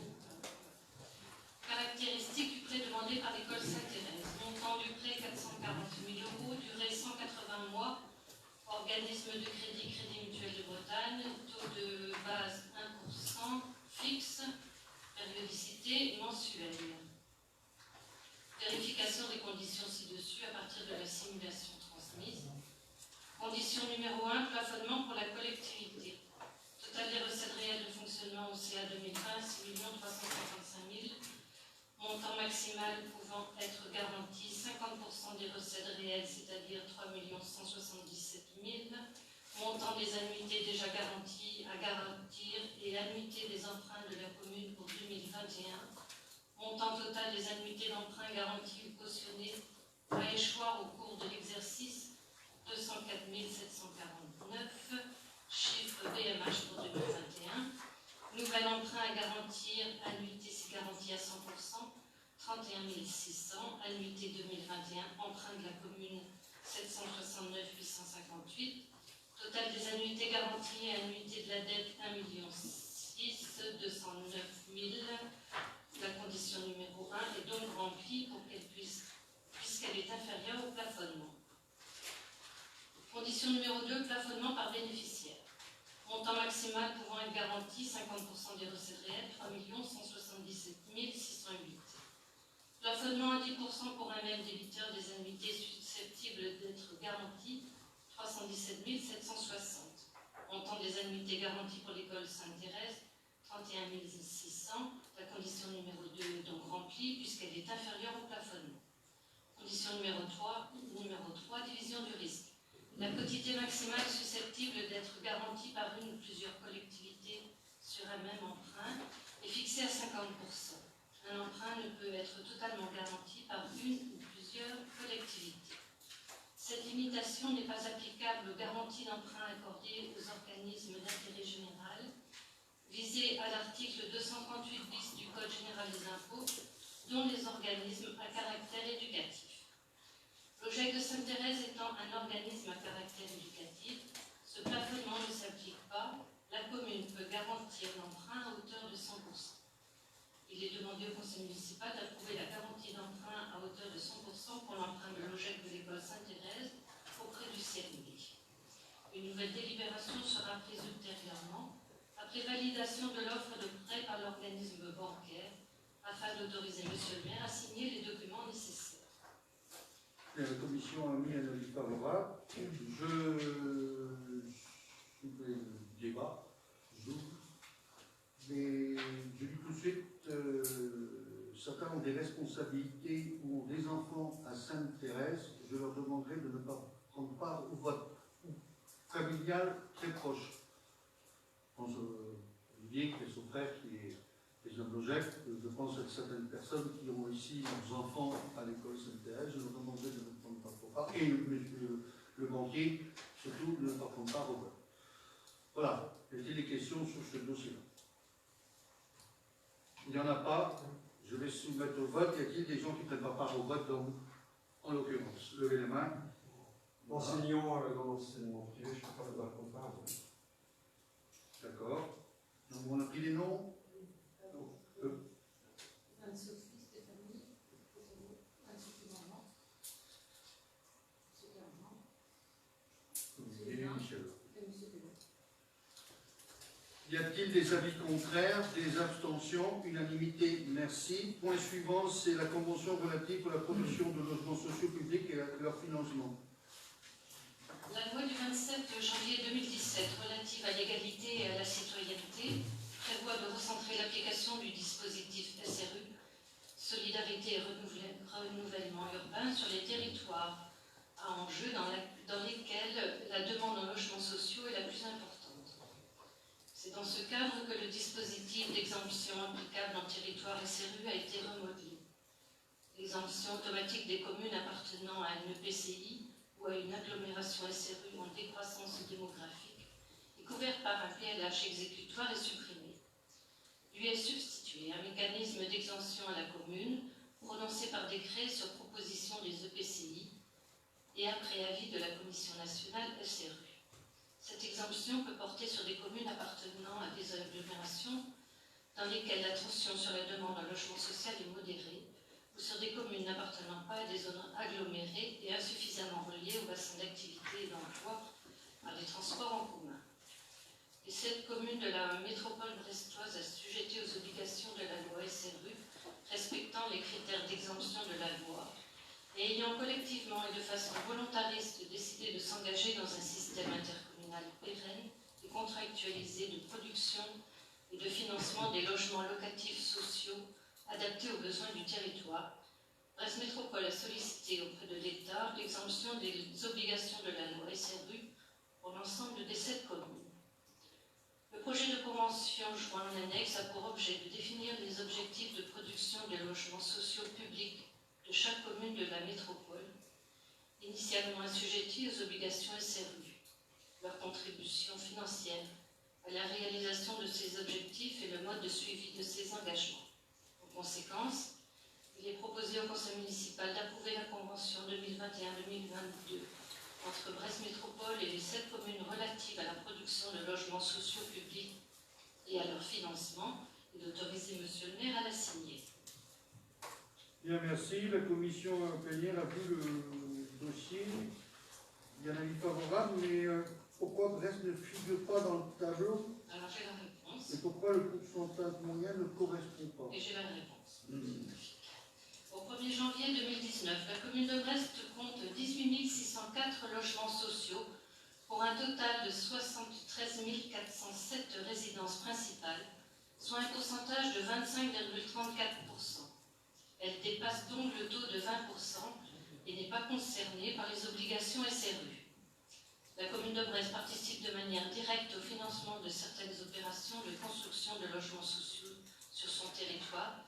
Caractéristiques du prêt demandé par l'école Saint-Thérèse. Montant du prêt 440 000 €, durée 180 mois, organisme de crédit Mutuel de Bretagne, taux de base 1%, fixe, périodicité mensuelle. Vérification des conditions ci-dessus à partir de la simulation transmise. Condition numéro 1, plafonnement pour la collectivité. Total des recettes réelles de fonctionnement au CA 2020, 6 355 000. Montant maximal pouvant être garanti 50% des recettes réelles, c'est-à-dire 3 177 000. Montant des annuités déjà garanties à garantir et annuités des emprunts de la commune pour 2021. Montant total des annuités d'emprunt garanties ou cautionnées va échoir au cours de l'exercice 204 749, chiffre BMH pour 2021. Nouvel emprunt à garantir, annuité c'est garantie à 100%, 31 600, annuité 2021, emprunt de la commune 769 858. Total des annuités garanties et annuités de la dette 1 600 209 000. La condition numéro 1 est donc remplie pour qu'elle puisqu'elle est inférieure au plafonnement. Condition numéro 2, plafonnement par bénéficiaire. Montant maximal pouvant être garanti, 50% des recettes réelles, 3 177 608. Plafonnement à 10% pour un même débiteur des annuités susceptibles d'être garanties, 317 760. Montant des annuités garanties pour l'école Sainte-Thérèse, 31 600. La condition numéro 2 est donc remplie puisqu'elle est inférieure au plafonnement. Condition numéro 3, division du risque. La quotité maximale susceptible d'être garantie par une ou plusieurs collectivités sur un même emprunt est fixée à 50%. Un emprunt ne peut être totalement garanti par une ou plusieurs collectivités. Cette limitation n'est pas applicable aux garanties d'emprunt accordées aux organismes d'intérêt général visés à l'article 238 bis du Code général des impôts, dont les organismes à caractère éducatif. L'OGEC de Sainte-Thérèse étant un organisme à caractère éducatif, ce plafonnement ne s'applique pas. La commune peut garantir l'emprunt à hauteur de 100%. Il est demandé au conseil municipal d'approuver la garantie d'emprunt à hauteur de 100% pour l'emprunt de l'OGEC de l'école Sainte-Thérèse auprès du CND. Une nouvelle délibération sera prise ultérieurement après validation de l'offre de prêt par l'organisme bancaire afin d'autoriser M. le maire à signer les documents nécessaires. La commission a mis un avis favorable. Je le débat. Mais je dis tout de suite, certains ont des responsabilités ou ont des enfants à Sainte-Thérèse. Je leur demanderai de ne pas prendre part au vote familial très proche. Je pense à Olivier, qui est son frère, qui est président de l'OGEC. Je pense à certaines personnes qui ont ici leurs enfants à l'école Sainte-Thérèse. Je leur demanderai de ne prendre pas part. Et le banquier, surtout, de ne pas prendre part au vote. Voilà. Y a-t-il des questions sur ce dossier-là? Il n'y en a pas. Je vais soumettre au vote. Y a-t-il des gens qui ne prennent pas part au vote, donc, en l'occurrence? Levez les mains. Enseignant dans l'enseignement privé, je ne peux pas le voir qu'on parle. D'accord. Donc, on a pris les noms. Anne-Sophie, Stéphanie, Anne-Sophie Normand, Et Michel. et M. Bellot. Y a-t-il des avis contraires, des abstentions? Unanimité, merci. Point suivant, c'est la convention relative à la production de logements sociaux publics et à leur financement. La loi du 27 janvier 2017 relative à l'égalité et à la citoyenneté prévoit de recentrer l'application du dispositif SRU, Solidarité et Renouvellement Urbain, sur les territoires à enjeu dans lesquels la demande en logements sociaux est la plus importante. C'est dans ce cadre que le dispositif d'exemption applicable en territoire SRU a été remodelé. L'exemption automatique des communes appartenant à une EPCI ou à une agglomération SRU en décroissance démographique est couverte par un PLH exécutoire et supprimée. Lui est substitué un mécanisme d'exemption à la commune, prononcé par décret sur proposition des EPCI et après avis de la Commission nationale SRU. Cette exemption peut porter sur des communes appartenant à des agglomérations dans lesquelles la tension sur la demande en logement social est modérée, ou sur des communes n'appartenant pas à des zones agglomérées et insuffisamment reliées au bassin d'activité et d'emploi par les transports en commun. Les 7 communes de la métropole brestoise assujetties aux obligations de la loi SRU, respectant les critères d'exemption de la loi, et ayant collectivement et de façon volontariste décidé de s'engager dans un système intercommunal pérenne et contractualisé de production et de financement des logements locatifs sociaux adaptés aux besoins du territoire, Brest Métropole a sollicité auprès de l'État l'exemption des obligations de la loi SRU pour l'ensemble des 7 communes. Le projet de convention joint en annexe a pour objet de définir les objectifs de production de logements sociaux publics de chaque commune de la métropole initialement assujettis aux obligations SRU. Leur contribution financière à la réalisation de ces objectifs et le mode de suivi de ces engagements. En conséquence, il est proposé au Conseil municipal d'approuver la convention 2021-2022 entre Brest Métropole et les 7 communes relatives à la production de logements sociaux publics et à leur financement, et d'autoriser Monsieur le maire à la signer. Bien, merci. La commission plénière a vu le dossier. Il y a un avis favorable, mais pourquoi Brest ne figure pas dans le tableau? Alors j'ai la réponse. Et pourquoi le pourcentage moyen ne correspond pas? Et j'ai la réponse. Au 1er janvier 2019, la commune de Brest compte 18 604 logements sociaux pour un total de 73 407 résidences principales, soit un pourcentage de 25,34%. Elle dépasse donc le taux de 20% et n'est pas concernée par les obligations SRU. La commune de Brest participe de manière directe au financement de certaines opérations de construction de logements sociaux sur son territoire,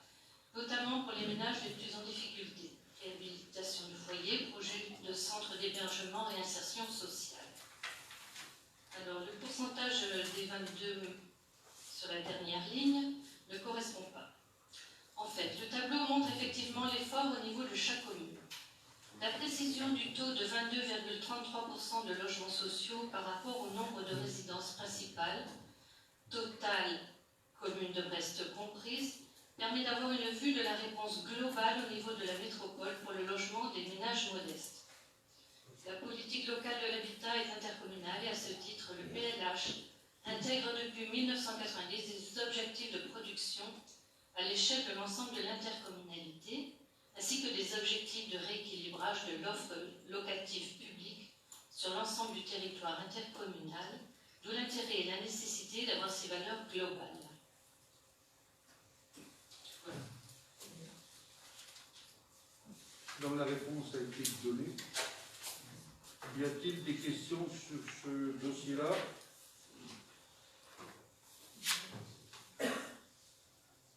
notamment pour les ménages les plus en difficulté, réhabilitation de foyers, projet de centre d'hébergement et insertion sociale. Alors, le pourcentage des 22 sur la dernière ligne ne correspond pas. En fait, le tableau montre effectivement l'effort au niveau de chaque commune. La précision du taux de 22,33% de logements sociaux par rapport au nombre de résidences principales, totale commune de Brest comprise, permet d'avoir une vue de la réponse globale au niveau de la métropole pour le logement des ménages modestes. La politique locale de l'habitat est intercommunale et à ce titre, le PLH intègre depuis 1990 des objectifs de production à l'échelle de l'ensemble de l'intercommunalité, ainsi que des objectifs de rééquilibrage de l'offre locative publique sur l'ensemble du territoire intercommunal, d'où l'intérêt et la nécessité d'avoir ces valeurs globales. Donc la réponse a été donnée. Y a-t-il des questions sur ce dossier-là?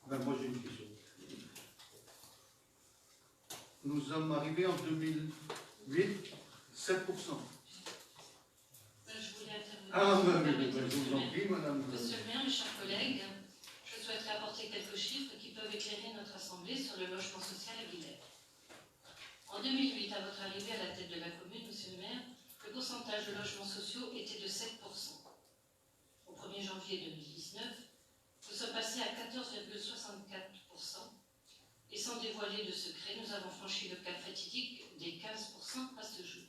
Ben, moi j'ai une question. Nous sommes arrivés en 2008, 7%. Je voulais intervenir. Ah, je vous en prie, madame. Monsieur le maire, mes chers collègues, je souhaiterais apporter quelques chiffres qui peuvent éclairer notre assemblée sur le logement social à Villers. En 2008, à votre arrivée à la tête de la commune, monsieur le maire, le pourcentage de logements sociaux était de 7%. Au 1er janvier 2019, nous sommes passés à 14,64%. Et sans dévoiler de secret, nous avons franchi le cap fatidique des 15% à ce jour.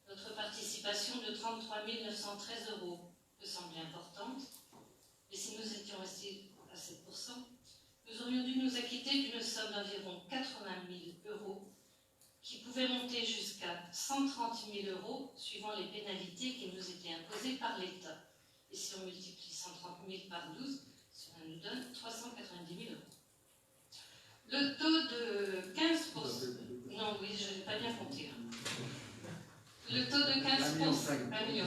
Notre participation de 33 913 € peut sembler importante, mais si nous étions restés à 7%, nous aurions dû nous acquitter d'une somme d'environ 80 000 € qui pouvait monter jusqu'à 130 000 € suivant les pénalités qui nous étaient imposées par l'État. Et si on multiplie 130 000 par 12, cela nous donne 390 000 €. Le taux de 15%... Non, oui, je n'ai pas bien compté. Le taux de 15%... 1,5 million.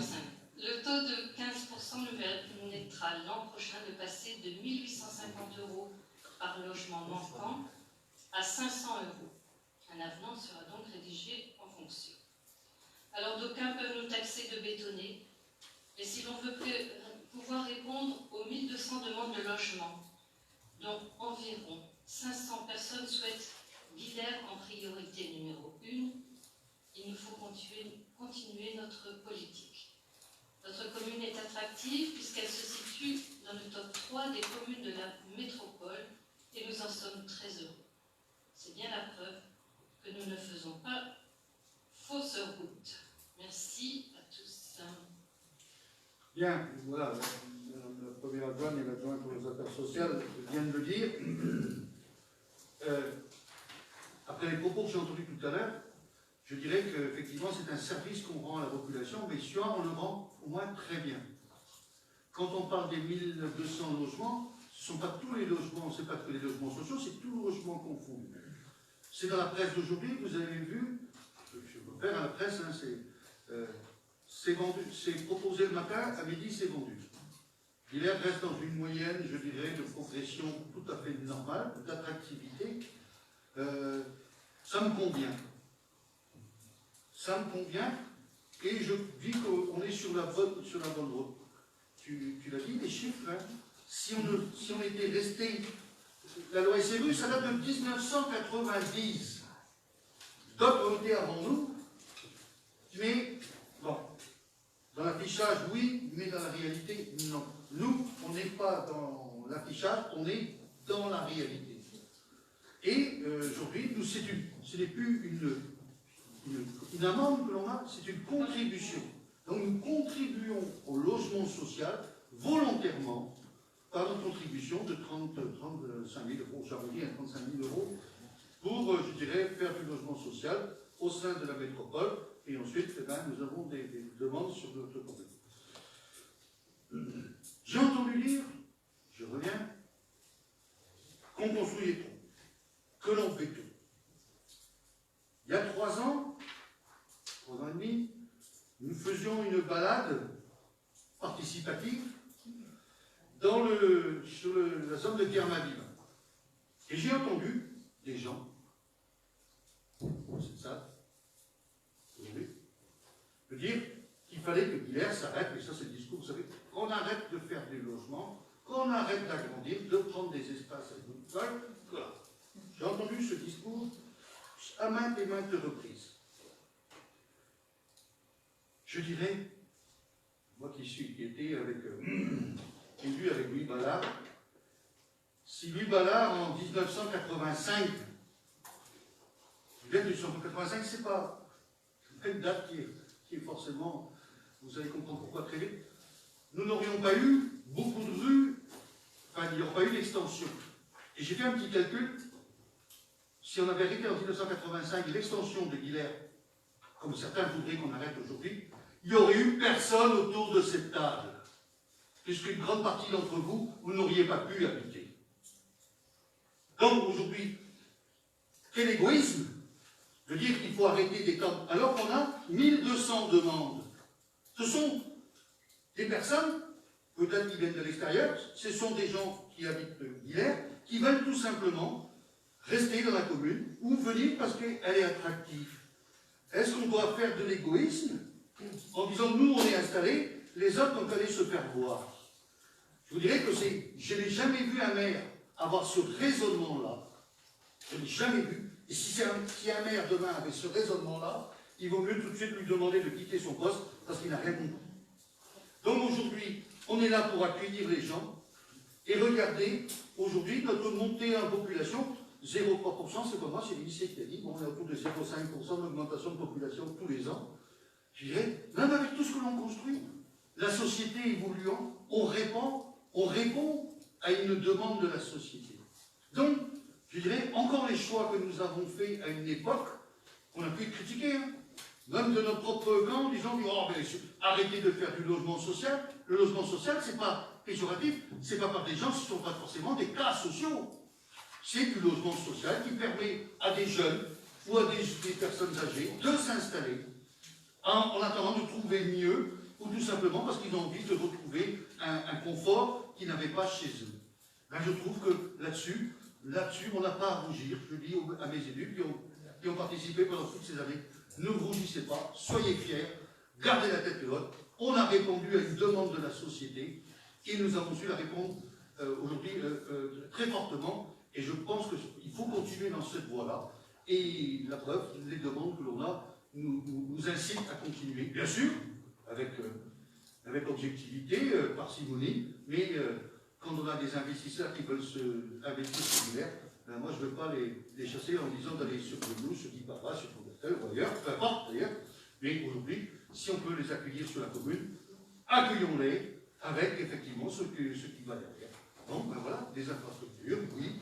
Le taux de 15% nous permettra l'an prochain de passer de 1 850 € par logement manquant à 500 €. Un avenant sera donc rédigé en fonction. Alors d'aucuns peuvent nous taxer de bétonner, mais si l'on veut pouvoir répondre aux 1200 demandes de logement, dont environ 500 personnes souhaitent Villers en priorité numéro 1, il nous faut continuer notre politique. Notre commune est attractive puisqu'elle se situe dans le top 3 des communes de la métropole et nous en sommes très heureux. C'est bien la preuve que nous ne faisons pas fausse route. Merci à tous. Bien, voilà, la première adjointe et l'adjointe aux affaires sociales viennent de le dire. Après les propos que j'ai entendus tout à l'heure, je dirais qu'effectivement c'est un service qu'on rend à la population, mais celui-là on le rend au moins très bien. Quand on parle des 1200 logements, ce ne sont pas tous les logements, c'est pas que les logements sociaux, c'est tous les logements confondus. C'est dans la presse d'aujourd'hui que vous avez vu, je me faire à la presse, hein, c'est vendu, c'est proposé le matin, à midi c'est vendu. Il reste dans une moyenne, je dirais, de progression tout à fait normale, d'attractivité. Ça me convient. ça me convient, et je dis qu'on est sur la bonne route. Tu l'as dit, les chiffres, hein. Si on était resté... La loi SRU, ça date de 1990. D'autres ont été avant nous, mais bon, dans l'affichage, oui, mais dans la réalité, non. Nous, on n'est pas dans l'affichage, on est dans la réalité. Et aujourd'hui, ce n'est plus une amende que l'on a, c'est une contribution. Donc nous contribuons au logement social volontairement par notre contribution de 35 000 euros, j'arrondis à 35 000 euros, pour, je dirais, faire du logement social au sein de la métropole. Et ensuite, eh ben, nous avons des demandes sur notre commune. J'ai entendu dire, je reviens, qu'on construisait trop, que l'on fait tout. Il y a 3 ans et demi, nous faisions une balade participative sur la zone de Guermavive. Et j'ai entendu des gens, c'est ça, aujourd'hui, me dire qu'il fallait que Guilher s'arrête, et ça c'est le discours, vous savez, qu'on arrête de faire des logements, qu'on arrête d'agrandir, de prendre des espaces agricoles. Voilà. J'ai entendu ce discours à maintes et maintes reprises. Je dirais, moi qui étais élu avec Louis Ballard, si Louis Ballard en 1985, bien 1985, c'est pas une date qui est forcément, vous allez comprendre pourquoi très vite, nous n'aurions pas eu beaucoup de rues, enfin il n'y aurait pas eu d'extension. Et j'ai fait un petit calcul, si on avait arrêté en 1985 l'extension de Guilher, comme certains voudraient qu'on arrête aujourd'hui, il n'y aurait eu personne autour de cette table, puisqu'une grande partie d'entre vous, vous n'auriez pas pu habiter. Donc aujourd'hui, quel égoïsme de dire qu'il faut arrêter des camps, alors qu'on a 1200 demandes. Ce sont des personnes, peut-être qui viennent de l'extérieur, ce sont des gens qui habitent Guilher, qui veulent tout simplement rester dans la commune, ou venir parce qu'elle est attractive. Est-ce qu'on doit faire de l'égoïsme en disant nous on est installés, les autres ont allé se faire voir? Je vous dirais que je n'ai jamais vu un maire avoir ce raisonnement-là. Je n'ai jamais vu. Et si un maire demain avait ce raisonnement-là, il vaut mieux tout de suite lui demander de quitter son poste parce qu'il n'a rien compris. Donc aujourd'hui, on est là pour accueillir les gens et regardez, aujourd'hui, notre montée en population, 0,3%, c'est pas moi, c'est l'INSEE qui a dit, bon, on est autour de 0,5% d'augmentation de population tous les ans. Je dirais, même avec tout ce que l'on construit, la société évoluant, on répond à une demande de la société. Donc, je dirais, encore les choix que nous avons faits à une époque, on a pu critiquer, hein, même de notre propre camp, disant, oh, mais arrêtez de faire du logement social. Le logement social, c'est pas péjoratif, c'est pas par des gens, ce ne sont pas forcément des cas sociaux. C'est du logement social qui permet à des jeunes ou à des personnes âgées de s'installer en attendant de trouver mieux, ou tout simplement parce qu'ils ont envie de retrouver un confort qu'ils n'avaient pas chez eux. Ben, je trouve que là-dessus, on n'a pas à rougir. Je dis à mes élus qui ont participé pendant toutes ces années, ne rougissez pas, soyez fiers, gardez la tête haute. On a répondu à une demande de la société et nous avons su la répondre aujourd'hui très fortement. Et je pense qu'il faut continuer dans cette voie-là. Et la preuve, les demandes que l'on a nous incitent à continuer. Bien sûr, avec objectivité, parcimonie, mais quand on a des investisseurs qui veulent investir sur Guilher, ben moi je ne veux pas les chasser en disant d'aller sur Grenouille, sur Guipara, sur Fondatel ou ailleurs, peu importe d'ailleurs. Mais aujourd'hui, si on peut les accueillir sur la commune, accueillons-les avec effectivement ce qui va derrière. Donc ben voilà, des infrastructures, oui.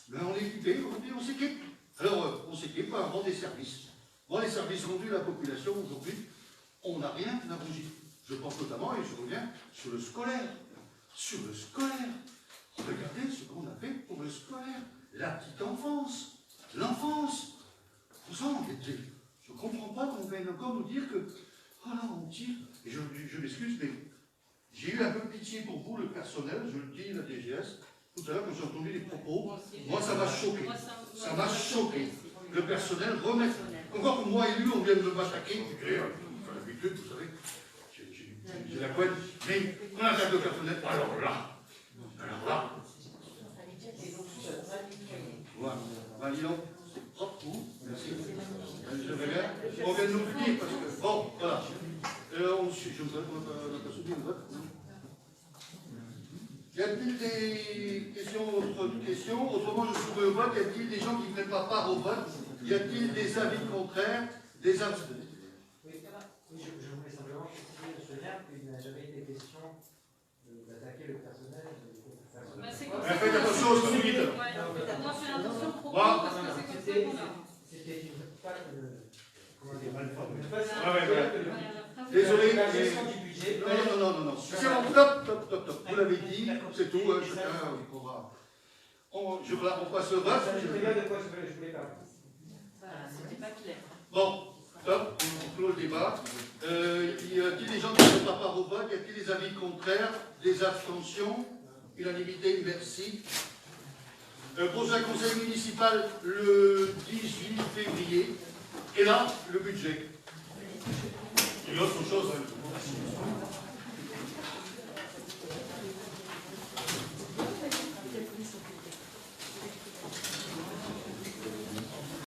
Ben on est équipé, on s'équipe. Alors, on s'équipe en rendant des services. Moi, les services rendus à la population, aujourd'hui, on n'a rien à rougir. Je pense notamment, et je reviens, sur le scolaire. Sur le scolaire. Regardez ce qu'on a fait pour le scolaire. La petite enfance. L'enfance. Vous savez, je ne comprends pas qu'on vienne encore nous dire que, oh là, on tire. Et je m'excuse, mais j'ai eu un peu pitié pour vous, le personnel, je le dis, la DGS. Tout à l'heure, quand j'ai entendu les propos, moi ça m'a choqué. Ça m'a choqué. Le personnel Encore que moi, élu, on vient de me massacrer. J'ai l'habitude, vous savez. J'ai la couette. Mais on attaque le personnel. Alors là. Voilà. Ben, dis donc. Hop, merci. Je vais bien. On vient de nous punir parce que. Bon, voilà. On soumis le vote. Y a-t-il des questions, autres questions? Autrement, je soumets au vote. Y a-t-il des gens qui ne prennent pas part au vote? Y a-t-il des avis contraires? Des abstentions? Oui, je voulais simplement préciser, M. le maire, qu'il n'a jamais été question d'attaquer le personnel. Faites attention aux limites. Moi, j'ai l'intention de proposer Voilà. parce que c'est comme ça qu'on a. C'était pas comment dire, mal formulé. Désolé. La gestion du budget. Non. C'est bon, top. Vous l'avez dit, c'est tout. Chacun pourra. On passe le vote. Je sais bien de quoi je voulais parler. C'était pas clair. Bon, top, on clôt le débat. Y a-t-il des gens qui ne font pas part au vote? Y a-t-il des avis contraires? Des abstentions? Unanimité, merci. Prochain conseil municipal le 18 février. Et là, le budget. Et autre chose.